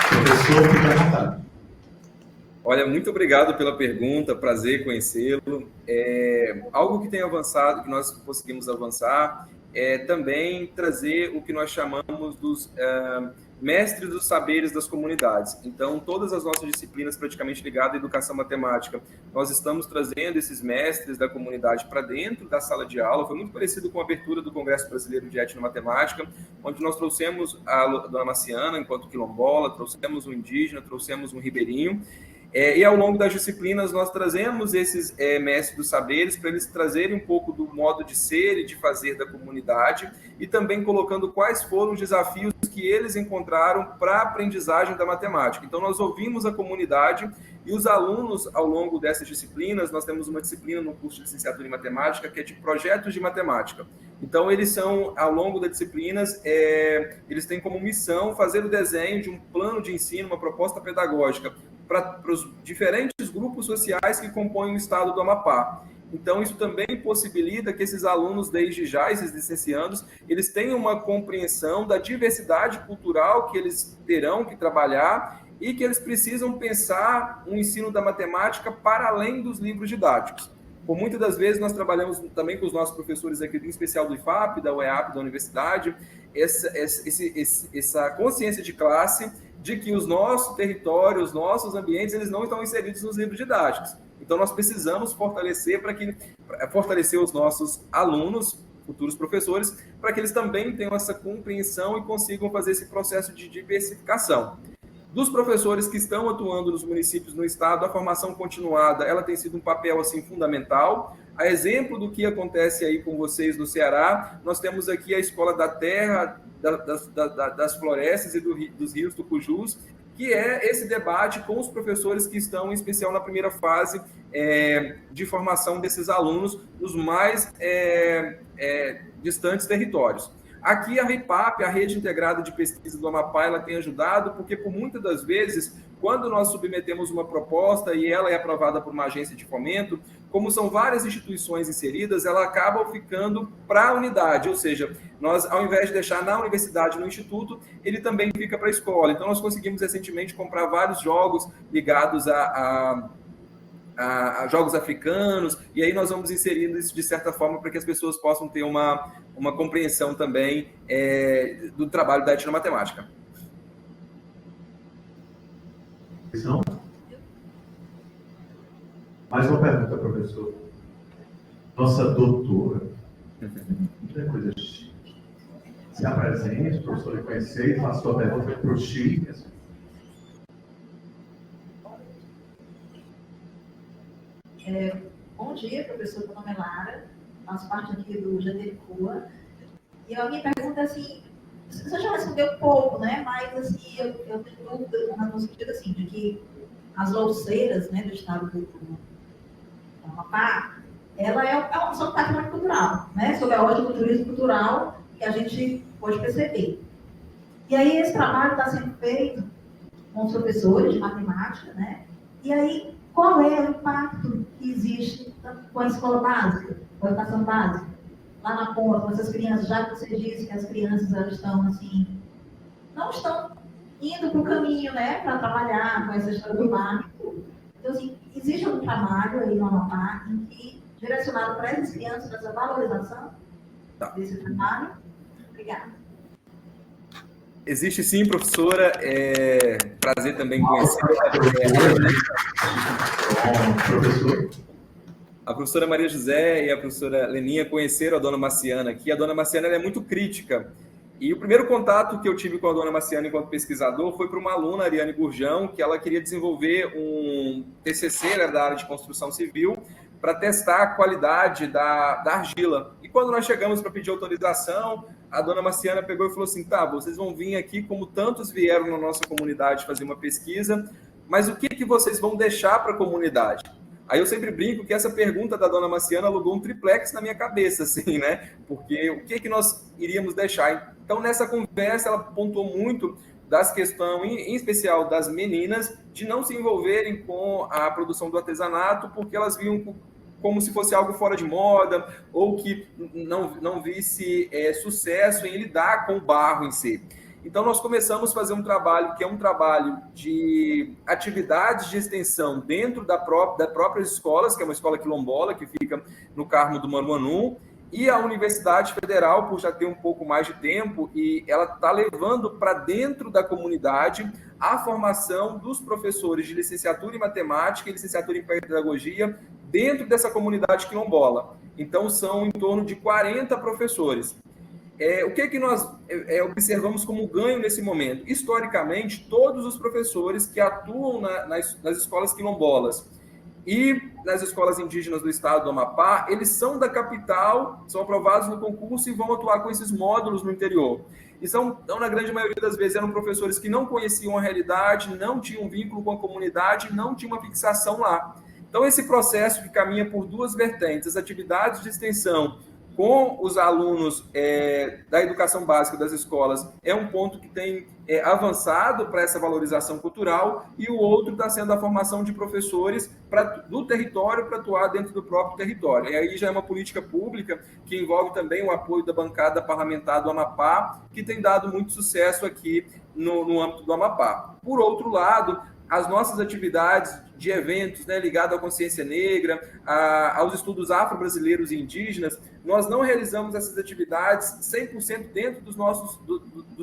Speaker 3: Professor, fique à vontade.
Speaker 2: Olha, muito obrigado pela pergunta, prazer conhecê-lo. Algo que tem avançado, que nós conseguimos avançar, é também trazer o que nós chamamos dos mestres dos saberes das comunidades. Então, todas as nossas disciplinas praticamente ligadas à educação matemática, nós estamos trazendo esses mestres da comunidade para dentro da sala de aula. Foi muito parecido com a abertura do Congresso Brasileiro de Etnomatemática, onde nós trouxemos a dona Marciana enquanto quilombola, trouxemos um indígena, trouxemos um ribeirinho. E ao longo das disciplinas nós trazemos esses mestres dos saberes para eles trazerem um pouco do modo de ser e de fazer da comunidade e também colocando quais foram os desafios que eles encontraram para a aprendizagem da matemática. Então nós ouvimos a comunidade e os alunos ao longo dessas disciplinas, nós temos uma disciplina no curso de licenciatura em matemática que é de projetos de matemática. Então eles são, ao longo das disciplinas, eles têm como missão fazer o desenho de um plano de ensino, uma proposta pedagógica para os diferentes grupos sociais que compõem o estado do Amapá. Então, isso também possibilita que esses alunos, desde já, esses licenciandos, eles tenham uma compreensão da diversidade cultural que eles terão que trabalhar e que eles precisam pensar um ensino da matemática para além dos livros didáticos. Por muitas das vezes, nós trabalhamos também com os nossos professores aqui, em especial do IFAP, da UEAP, da universidade, essa consciência de classe de que os nossos territórios, os nossos ambientes, eles não estão inseridos nos livros didáticos. Então, nós precisamos fortalecer os nossos alunos, futuros professores, para que eles também tenham essa compreensão e consigam fazer esse processo de diversificação. Dos professores que estão atuando nos municípios, no estado, a formação continuada, ela tem sido um papel assim fundamental. A exemplo do que acontece aí com vocês no Ceará, nós temos aqui a Escola da Terra, das Florestas e dos Rios Tucujus, que é esse debate com os professores que estão, em especial, na primeira fase de formação desses alunos nos mais distantes territórios. Aqui a REIPAP, a Rede Integrada de Pesquisa do Amapá, ela tem ajudado, porque por muitas das vezes, quando nós submetemos uma proposta e ela é aprovada por uma agência de fomento, como são várias instituições inseridas, ela acaba ficando para a unidade, ou seja, nós, ao invés de deixar na universidade, no instituto, ele também fica para a escola. Então, nós conseguimos recentemente comprar vários jogos ligados a jogos africanos, e aí nós vamos inserindo isso de certa forma para que as pessoas possam ter uma compreensão também do trabalho da etnomatemática.
Speaker 3: Mais uma pergunta, professor. Nossa doutora, muita coisa chique. Se apresente, professor, lhe conhecer e faça sua pergunta para o Chico.
Speaker 5: Bom dia, professor. Meu nome é Lara, faço parte aqui do GTCUA. E a minha pergunta é assim, você já respondeu um pouco, né? Mas assim, eu tenho dúvida no sentido assim, de que as louceiras, né, do estado do Amapá, ela são um patrimônio cultural, né? Sob a ótica do turismo cultural, que a gente pode perceber. E aí esse trabalho está sendo feito com os professores de matemática, né? E aí, qual é o impacto que existe com a escola básica, com a educação básica? Lá na ponta, com essas crianças, já que você disse que as crianças elas estão assim, não estão indo para o caminho, né, para trabalhar com essa história do mar. Então, assim, existe um trabalho aí no Amapá em que, direcionado para essas crianças, essa valorização desse trabalho? Obrigada.
Speaker 2: Existe sim, professora. Prazer também conhecer.
Speaker 3: Professor.
Speaker 2: A professora Maria José e a professora Leninha conheceram a dona Marciana aqui. A dona Marciana ela é muito crítica. E o primeiro contato que eu tive com a dona Marciana enquanto pesquisador foi para uma aluna, Ariane Gurjão, que ela queria desenvolver um TCC, era da área de construção civil, para testar a qualidade da argila. E quando nós chegamos para pedir autorização, a dona Marciana pegou e falou assim, tá, vocês vão vir aqui como tantos vieram na nossa comunidade fazer uma pesquisa, mas o que vocês vão deixar para a comunidade? Aí eu sempre brinco que essa pergunta da dona Marciana alugou um triplex na minha cabeça, assim, né? Porque o que nós iríamos deixar? Então, nessa conversa, ela pontuou muito das questões, em especial das meninas, de não se envolverem com a produção do artesanato, porque elas viam como se fosse algo fora de moda, ou que não visse sucesso em lidar com o barro em si. Então, nós começamos a fazer um trabalho que é um trabalho de atividades de extensão dentro das próprias escolas, que é uma escola quilombola, que fica no Carmo do Maruanu, e a Universidade Federal, por já ter um pouco mais de tempo, e ela está levando para dentro da comunidade a formação dos professores de licenciatura em matemática e licenciatura em pedagogia dentro dessa comunidade quilombola. Então, são em torno de 40 professores. O que nós observamos como ganho nesse momento? Historicamente, todos os professores que atuam nas escolas quilombolas e nas escolas indígenas do estado do Amapá, eles são da capital, são aprovados no concurso e vão atuar com esses módulos no interior. Então, na grande maioria das vezes, eram professores que não conheciam a realidade, não tinham vínculo com a comunidade, não tinham uma fixação lá. Então, esse processo que caminha por duas vertentes, as atividades de extensão com os alunos da educação básica das escolas é um ponto que tem avançado para essa valorização cultural, e o outro está sendo a formação de professores do território para atuar dentro do próprio território. E aí já é uma política pública que envolve também o apoio da bancada parlamentar do Amapá, que tem dado muito sucesso aqui no âmbito do Amapá. Por outro lado, as nossas atividades de eventos, né, ligados à consciência negra, aos estudos afro-brasileiros e indígenas, nós não realizamos essas atividades 100% dentro dos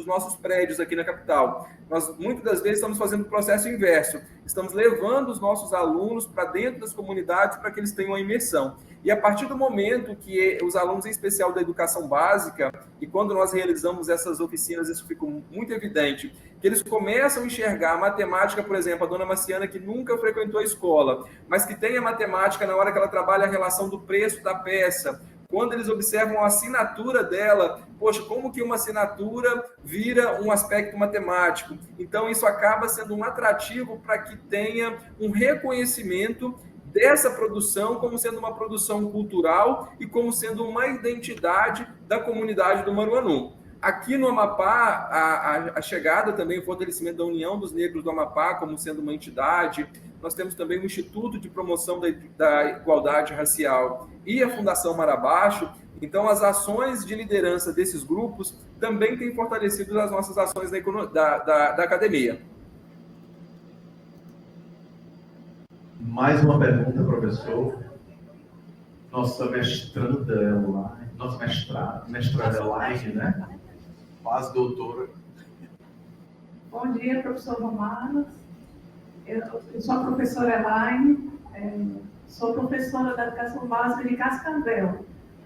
Speaker 2: nossos prédios aqui na capital. Nós, muitas das vezes, estamos fazendo o processo inverso. Estamos levando os nossos alunos para dentro das comunidades para que eles tenham a imersão. E a partir do momento que os alunos, em especial da educação básica, e quando nós realizamos essas oficinas, isso fica muito evidente, que eles começam a enxergar a matemática, por exemplo, a dona Marciana, que nunca frequentou a escola, mas que tem a matemática na hora que ela trabalha a relação do preço da peça. Quando eles observam a assinatura dela, poxa, como que uma assinatura vira um aspecto matemático? Então, isso acaba sendo um atrativo para que tenha um reconhecimento dessa produção como sendo uma produção cultural e como sendo uma identidade da comunidade do Maruanu. Aqui no Amapá, a chegada também, o fortalecimento da União dos Negros do Amapá como sendo uma entidade. Nós temos também o Instituto de Promoção da Igualdade Racial e a Fundação Mar Abaixo. Então, as ações de liderança desses grupos também têm fortalecido as nossas ações da academia.
Speaker 3: Mais uma pergunta, professor. Nossa mestranda online, nossa mestrada online, né? Quase doutora.
Speaker 6: Bom dia, professor Romano. Eu sou a professora Elaine, sou professora da Educação Básica de Cascavel.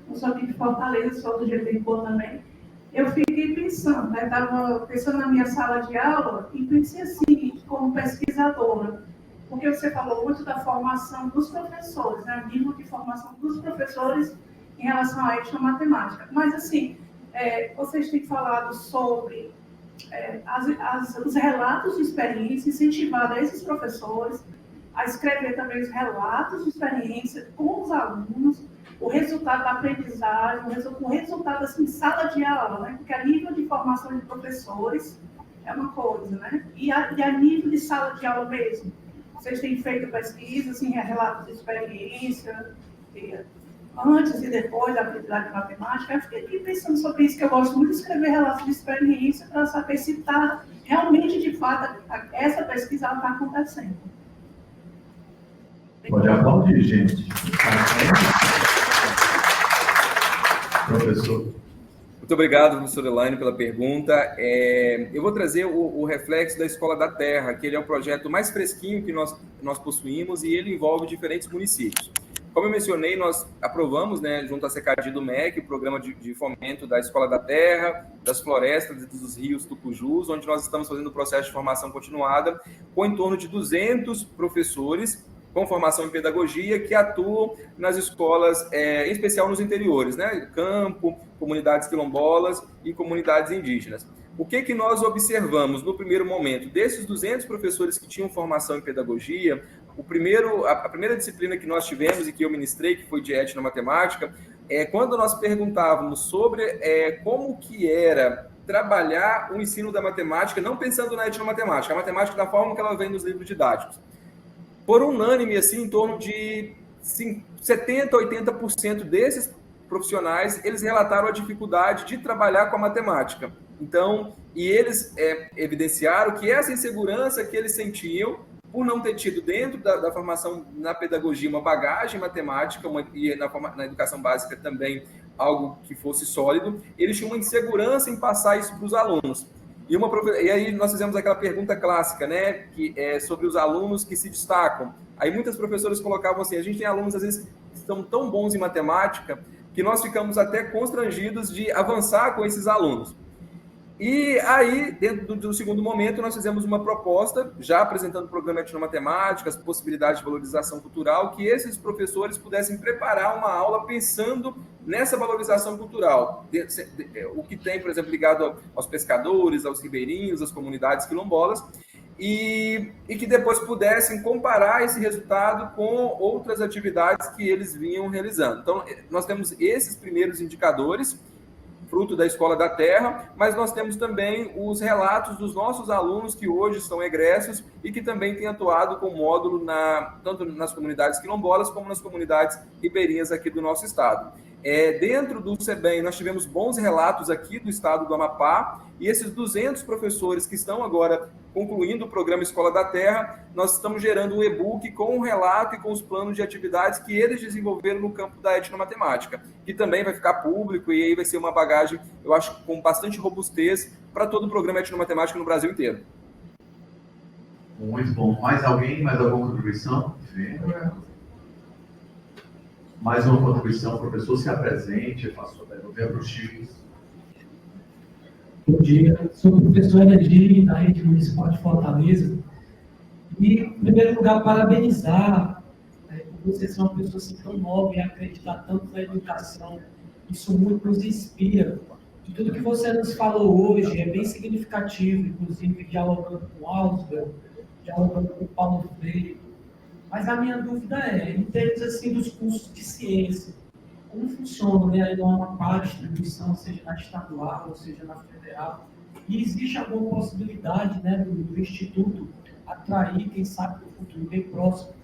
Speaker 6: Eu sou aqui de Fortaleza, sou do GTIPO também. Eu fiquei pensando, estava pensando na minha sala de aula e pensei assim, como pesquisadora, porque você falou muito da formação dos professores, né? Nível de formação dos professores em relação à etnomatemática. Mas, assim, vocês têm falado sobre os relatos de experiência, incentivado a esses professores a escrever também os relatos de experiência com os alunos, o resultado da aprendizagem, o resultado assim, de sala de aula, né? Porque a nível de formação de professores é uma coisa, né? E a nível de sala de aula mesmo. Vocês têm feito pesquisa, assim, relatos de experiência, antes e depois da aprendizagem de matemática. Eu fiquei pensando sobre isso, que eu gosto muito de escrever relatos de experiência para saber se está realmente, de fato, essa pesquisa está acontecendo.
Speaker 3: Pode aplaudir, gente. Professor.
Speaker 2: Muito obrigado, professor Elaine, pela pergunta. Eu vou trazer o reflexo da Escola da Terra, que ele é o projeto mais fresquinho que nós possuímos e ele envolve diferentes municípios. Como eu mencionei, nós aprovamos, né, junto à Secadi do MEC, o programa de fomento da Escola da Terra, das florestas e dos rios Tucujus, onde nós estamos fazendo o processo de formação continuada com em torno de 200 professores com formação em pedagogia que atuam nas escolas, em especial nos interiores, né, campo, comunidades quilombolas e comunidades indígenas. O que nós observamos no primeiro momento? Desses 200 professores que tinham formação em pedagogia, a primeira disciplina que nós tivemos e que eu ministrei, que foi de etnomatemática, quando nós perguntávamos sobre como que era trabalhar o ensino da matemática, não pensando na etnomatemática, a matemática da forma que ela vem nos livros didáticos. Por unânime, assim, em torno de 70% a 80% desses profissionais, eles relataram a dificuldade de trabalhar com a matemática. Então, e eles evidenciaram que essa insegurança que eles sentiam por não ter tido dentro da formação na pedagogia uma bagagem matemática e na educação básica também algo que fosse sólido, eles tinham uma insegurança em passar isso para os alunos. E aí nós fizemos aquela pergunta clássica, né, que é sobre os alunos que se destacam. Aí muitas professoras colocavam assim, a gente tem alunos, às vezes, que estão tão bons em matemática, que nós ficamos até constrangidos de avançar com esses alunos. E aí, dentro do segundo momento, nós fizemos uma proposta, já apresentando o programa Etnomatemática, as possibilidades de valorização cultural, que esses professores pudessem preparar uma aula pensando nessa valorização cultural. O que tem, por exemplo, ligado aos pescadores, aos ribeirinhos, às comunidades quilombolas. e que depois pudessem comparar esse resultado com outras atividades que eles vinham realizando. Então, nós temos esses primeiros indicadores, fruto da Escola da Terra, mas nós temos também os relatos dos nossos alunos que hoje são egressos e que também têm atuado com módulo tanto nas comunidades quilombolas como nas comunidades ribeirinhas aqui do nosso estado. Dentro do SEBEM, nós tivemos bons relatos aqui do estado do Amapá, e esses 200 professores que estão agora concluindo o programa Escola da Terra, nós estamos gerando um e-book com o relato e com os planos de atividades que eles desenvolveram no campo da etnomatemática, que também vai ficar público, e aí vai ser uma bagagem, eu acho, com bastante robustez para todo o programa etnomatemática no Brasil inteiro.
Speaker 3: Muito bom. Mais alguém? Mais alguma contribuição? Mais uma contribuição, professor, se apresente, faça sua pergunta para o X.
Speaker 7: Bom dia, sou o professor Energia da Rede Municipal de Fortaleza. E, em primeiro lugar, parabenizar por você ser uma pessoa assim, tão nova e acreditar tanto na educação. Isso muito nos inspira. De tudo que você nos falou hoje é bem significativo, inclusive dialogando com o Auswell, dialogando com o Paulo Freire. Mas a minha dúvida em termos assim, dos cursos de ciência, como funciona, né, aí uma parte de distribuição, seja na estadual, ou seja na federal, e existe alguma possibilidade, né, do Instituto atrair, quem sabe, no futuro bem próximo,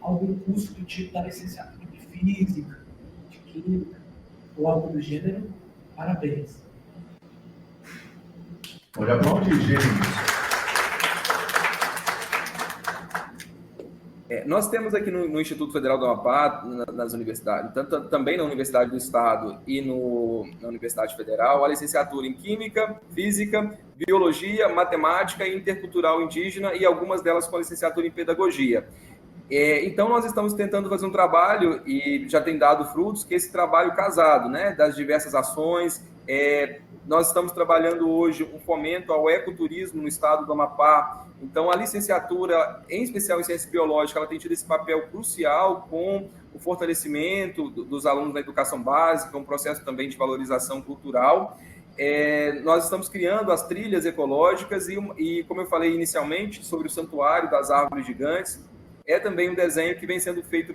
Speaker 7: algum curso do tipo da licenciatura de Física, de Química, ou algo do gênero? Parabéns.
Speaker 3: Olha, aplaude, gente.
Speaker 2: Nós temos aqui no Instituto Federal do Amapá, nas universidades, também na Universidade do Estado e na Universidade Federal, a licenciatura em Química, Física, Biologia, Matemática e Intercultural Indígena, e algumas delas com a licenciatura em Pedagogia. Então, nós estamos tentando fazer um trabalho, e já tem dado frutos, que é esse trabalho casado, né, das diversas ações. Nós estamos trabalhando hoje um fomento ao ecoturismo no estado do Amapá. Então, a licenciatura, em especial em ciência biológica, ela tem tido esse papel crucial com o fortalecimento dos alunos na educação básica, um processo também de valorização cultural. Nós estamos criando as trilhas ecológicas e, como eu falei inicialmente, sobre o Santuário das Árvores Gigantes, é também um desenho que vem sendo feito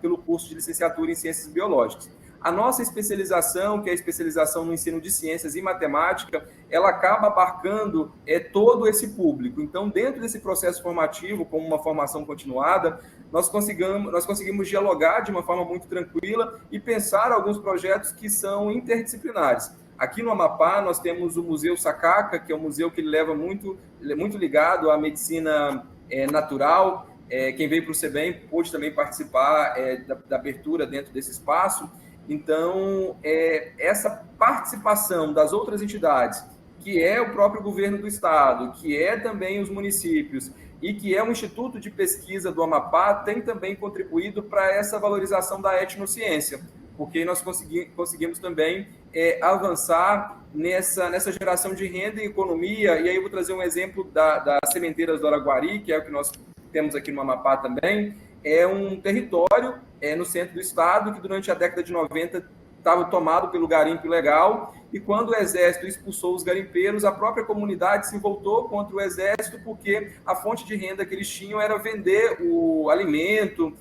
Speaker 2: pelo curso de licenciatura em ciências biológicas. A nossa especialização, que é a especialização no ensino de ciências e matemática, ela acaba abarcando todo esse público. Então, dentro desse processo formativo, como uma formação continuada, nós conseguimos dialogar de uma forma muito tranquila e pensar alguns projetos que são interdisciplinares. Aqui no Amapá, nós temos o Museu Sacaca, que é um museu que leva muito ligado à medicina natural. Quem veio para o SEBEM pôde também participar da abertura dentro desse espaço. Então, essa participação das outras entidades, que é o próprio governo do estado, que é também os municípios e que é o Instituto de Pesquisa do Amapá, tem também contribuído para essa valorização da etnociência, porque nós conseguimos também avançar nessa geração de renda e economia. E aí eu vou trazer um exemplo das sementeiras do Araguari, que é o que nós temos aqui no Amapá também. É um território no centro do estado que durante a década de 90 estava tomado pelo garimpo ilegal, e quando o exército expulsou os garimpeiros, a própria comunidade se voltou contra o exército, porque a fonte de renda que eles tinham era vender o alimento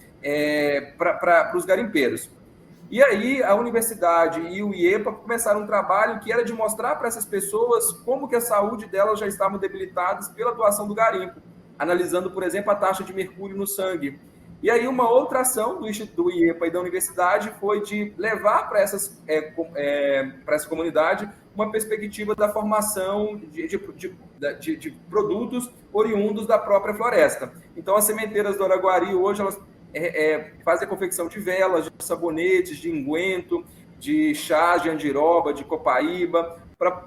Speaker 2: para os garimpeiros. E aí a universidade e o IEPA começaram um trabalho que era de mostrar para essas pessoas como que a saúde delas já estavam debilitadas pela atuação do garimpo, analisando, por exemplo, a taxa de mercúrio no sangue. E aí uma outra ação do Instituto IEPA e da universidade foi de levar para essa comunidade uma perspectiva da formação de produtos oriundos da própria floresta. Então, as sementeiras do Araguari, hoje, elas fazem a confecção de velas, de sabonetes, de unguento, de chás de andiroba, de copaíba,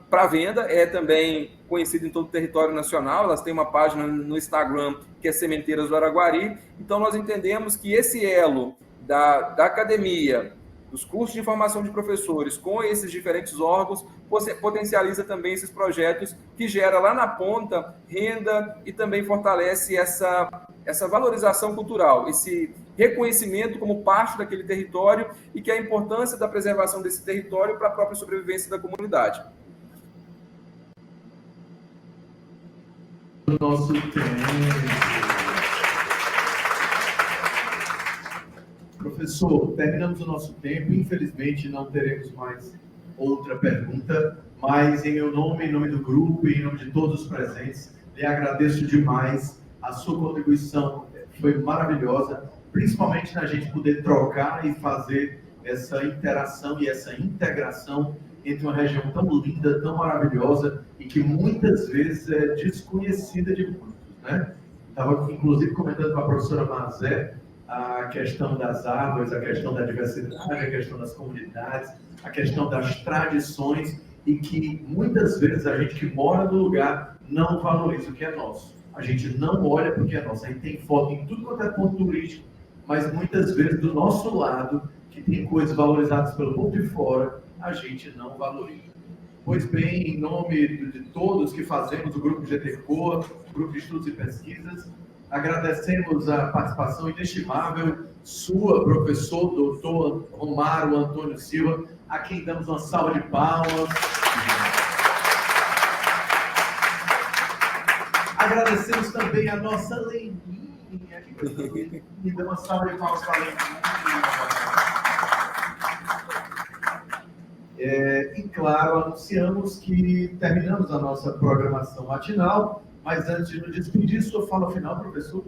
Speaker 2: para venda. É também conhecido em todo o território nacional. Elas têm uma página no Instagram que é Sementeiras do Araguari. Então, nós entendemos que esse elo da academia, dos cursos de formação de professores com esses diferentes órgãos, potencializa também esses projetos que gera lá na ponta renda e também fortalece essa valorização cultural, esse reconhecimento como parte daquele território e que a importância da preservação desse território para a própria sobrevivência da comunidade.
Speaker 3: do nosso tempo. Professor, terminamos o nosso tempo. Infelizmente, não teremos mais outra pergunta, mas em meu nome, em nome do grupo e em nome de todos os presentes, lhe agradeço demais. A sua contribuição foi maravilhosa, principalmente na gente poder trocar e fazer essa interação e essa integração entre uma região tão linda, tão maravilhosa e que muitas vezes é desconhecida de muitos, né? Estava, inclusive, comentando com a professora Mazé a questão das árvores, a questão da diversidade, a questão das comunidades, a questão das tradições, e que muitas vezes a gente que mora no lugar não valoriza o que é nosso. A gente não olha para o que é nosso. A gente tem foto em tudo quanto é ponto turístico, mas muitas vezes do nosso lado, que tem coisas valorizadas pelo povo de fora, a gente não valoriza. Pois bem, em nome de todos que fazemos o Grupo GTCOA, o Grupo de Estudos e Pesquisas, agradecemos a participação inestimável sua, professor doutor Romário Antônio Silva, a quem damos uma salva de palmas. Agradecemos também a nossa Leninha, que dá uma salva de palmas para a Leninha. E claro, anunciamos que terminamos a nossa programação matinal, mas antes de nos despedir, sua fala final, professor.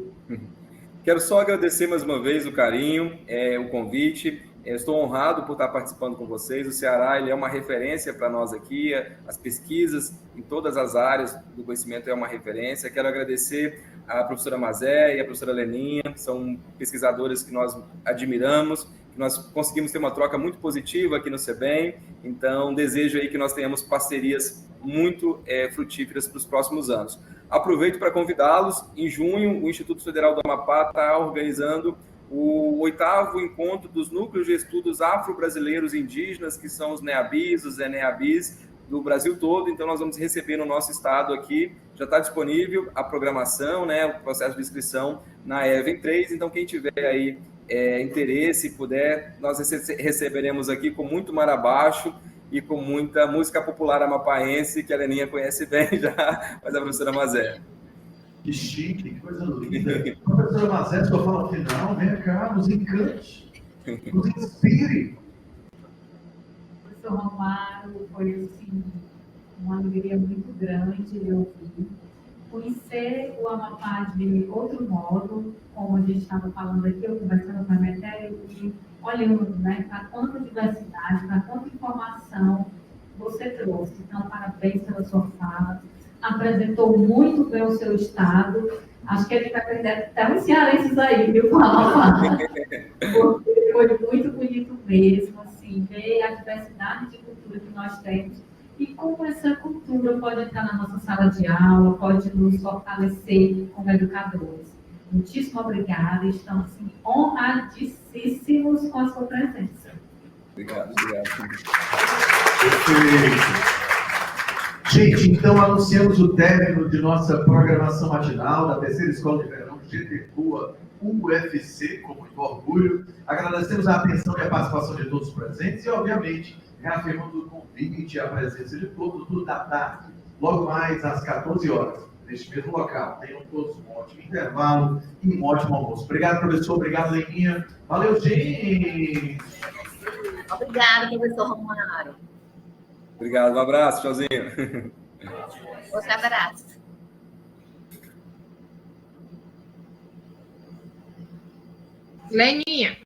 Speaker 2: Quero só agradecer mais uma vez o carinho, o convite. Estou honrado por estar participando com vocês. O Ceará ele é uma referência para nós aqui, as pesquisas em todas as áreas do conhecimento é uma referência. Quero agradecer a professora Mazé e a professora Leninha, que são pesquisadoras que nós admiramos, que nós conseguimos ter uma troca muito positiva aqui no CEBEM. Então, desejo aí que nós tenhamos parcerias muito frutíferas para os próximos anos. Aproveito para convidá-los. Em junho, o Instituto Federal do Amapá está organizando o 8º encontro dos núcleos de estudos afro-brasileiros indígenas, que são os NEABIs, os ENEABIs, do Brasil todo. Então, nós vamos receber no nosso estado aqui, já está disponível a programação, né, o processo de inscrição na EVEN 3. Então, quem tiver aí interesse, puder, nós receberemos aqui com muito mar abaixo e com muita música popular amapaense, que a Leninha conhece bem já, mas a professora Mazé.
Speaker 3: Que chique, que coisa linda. Professora Mazé, sua fala final, vem cá, nos encante, nos inspire.
Speaker 6: Professor Romário, foi assim, uma alegria muito grande de ouvir. Conhecer o Amapá de outro modo, como a gente estava falando aqui, eu conversando com a Metério, e olhando, né, para quanta diversidade, para quanta informação você trouxe. Então, parabéns pela sua fala. Apresentou muito bem o seu estado. Acho que ele está aprendendo até os cearenses aí, viu, falar. Porque foi muito bonito mesmo, assim, ver a diversidade de cultura que nós temos e como essa cultura pode entrar na nossa sala de aula, pode nos fortalecer como educadores. Muitíssimo obrigada, estamos assim, honradíssimos com a sua presença.
Speaker 2: Obrigado.
Speaker 3: Perfeito. Gente, então anunciamos o término de nossa programação matinal da terceira Escola de Verão GTCOA UFC, com muito orgulho. Agradecemos a atenção e a participação de todos os presentes e, obviamente, reafirmando o convite e a presença de todos no da tarde, logo mais às 14 horas, neste mesmo local. Tenham todos um ótimo intervalo e um ótimo almoço. Obrigado, professor. Obrigado, Leninha. Valeu, gente!
Speaker 1: Obrigada, professor Romário.
Speaker 2: Obrigado, um abraço, tchauzinho.
Speaker 1: Outro abraço.
Speaker 8: Leninha.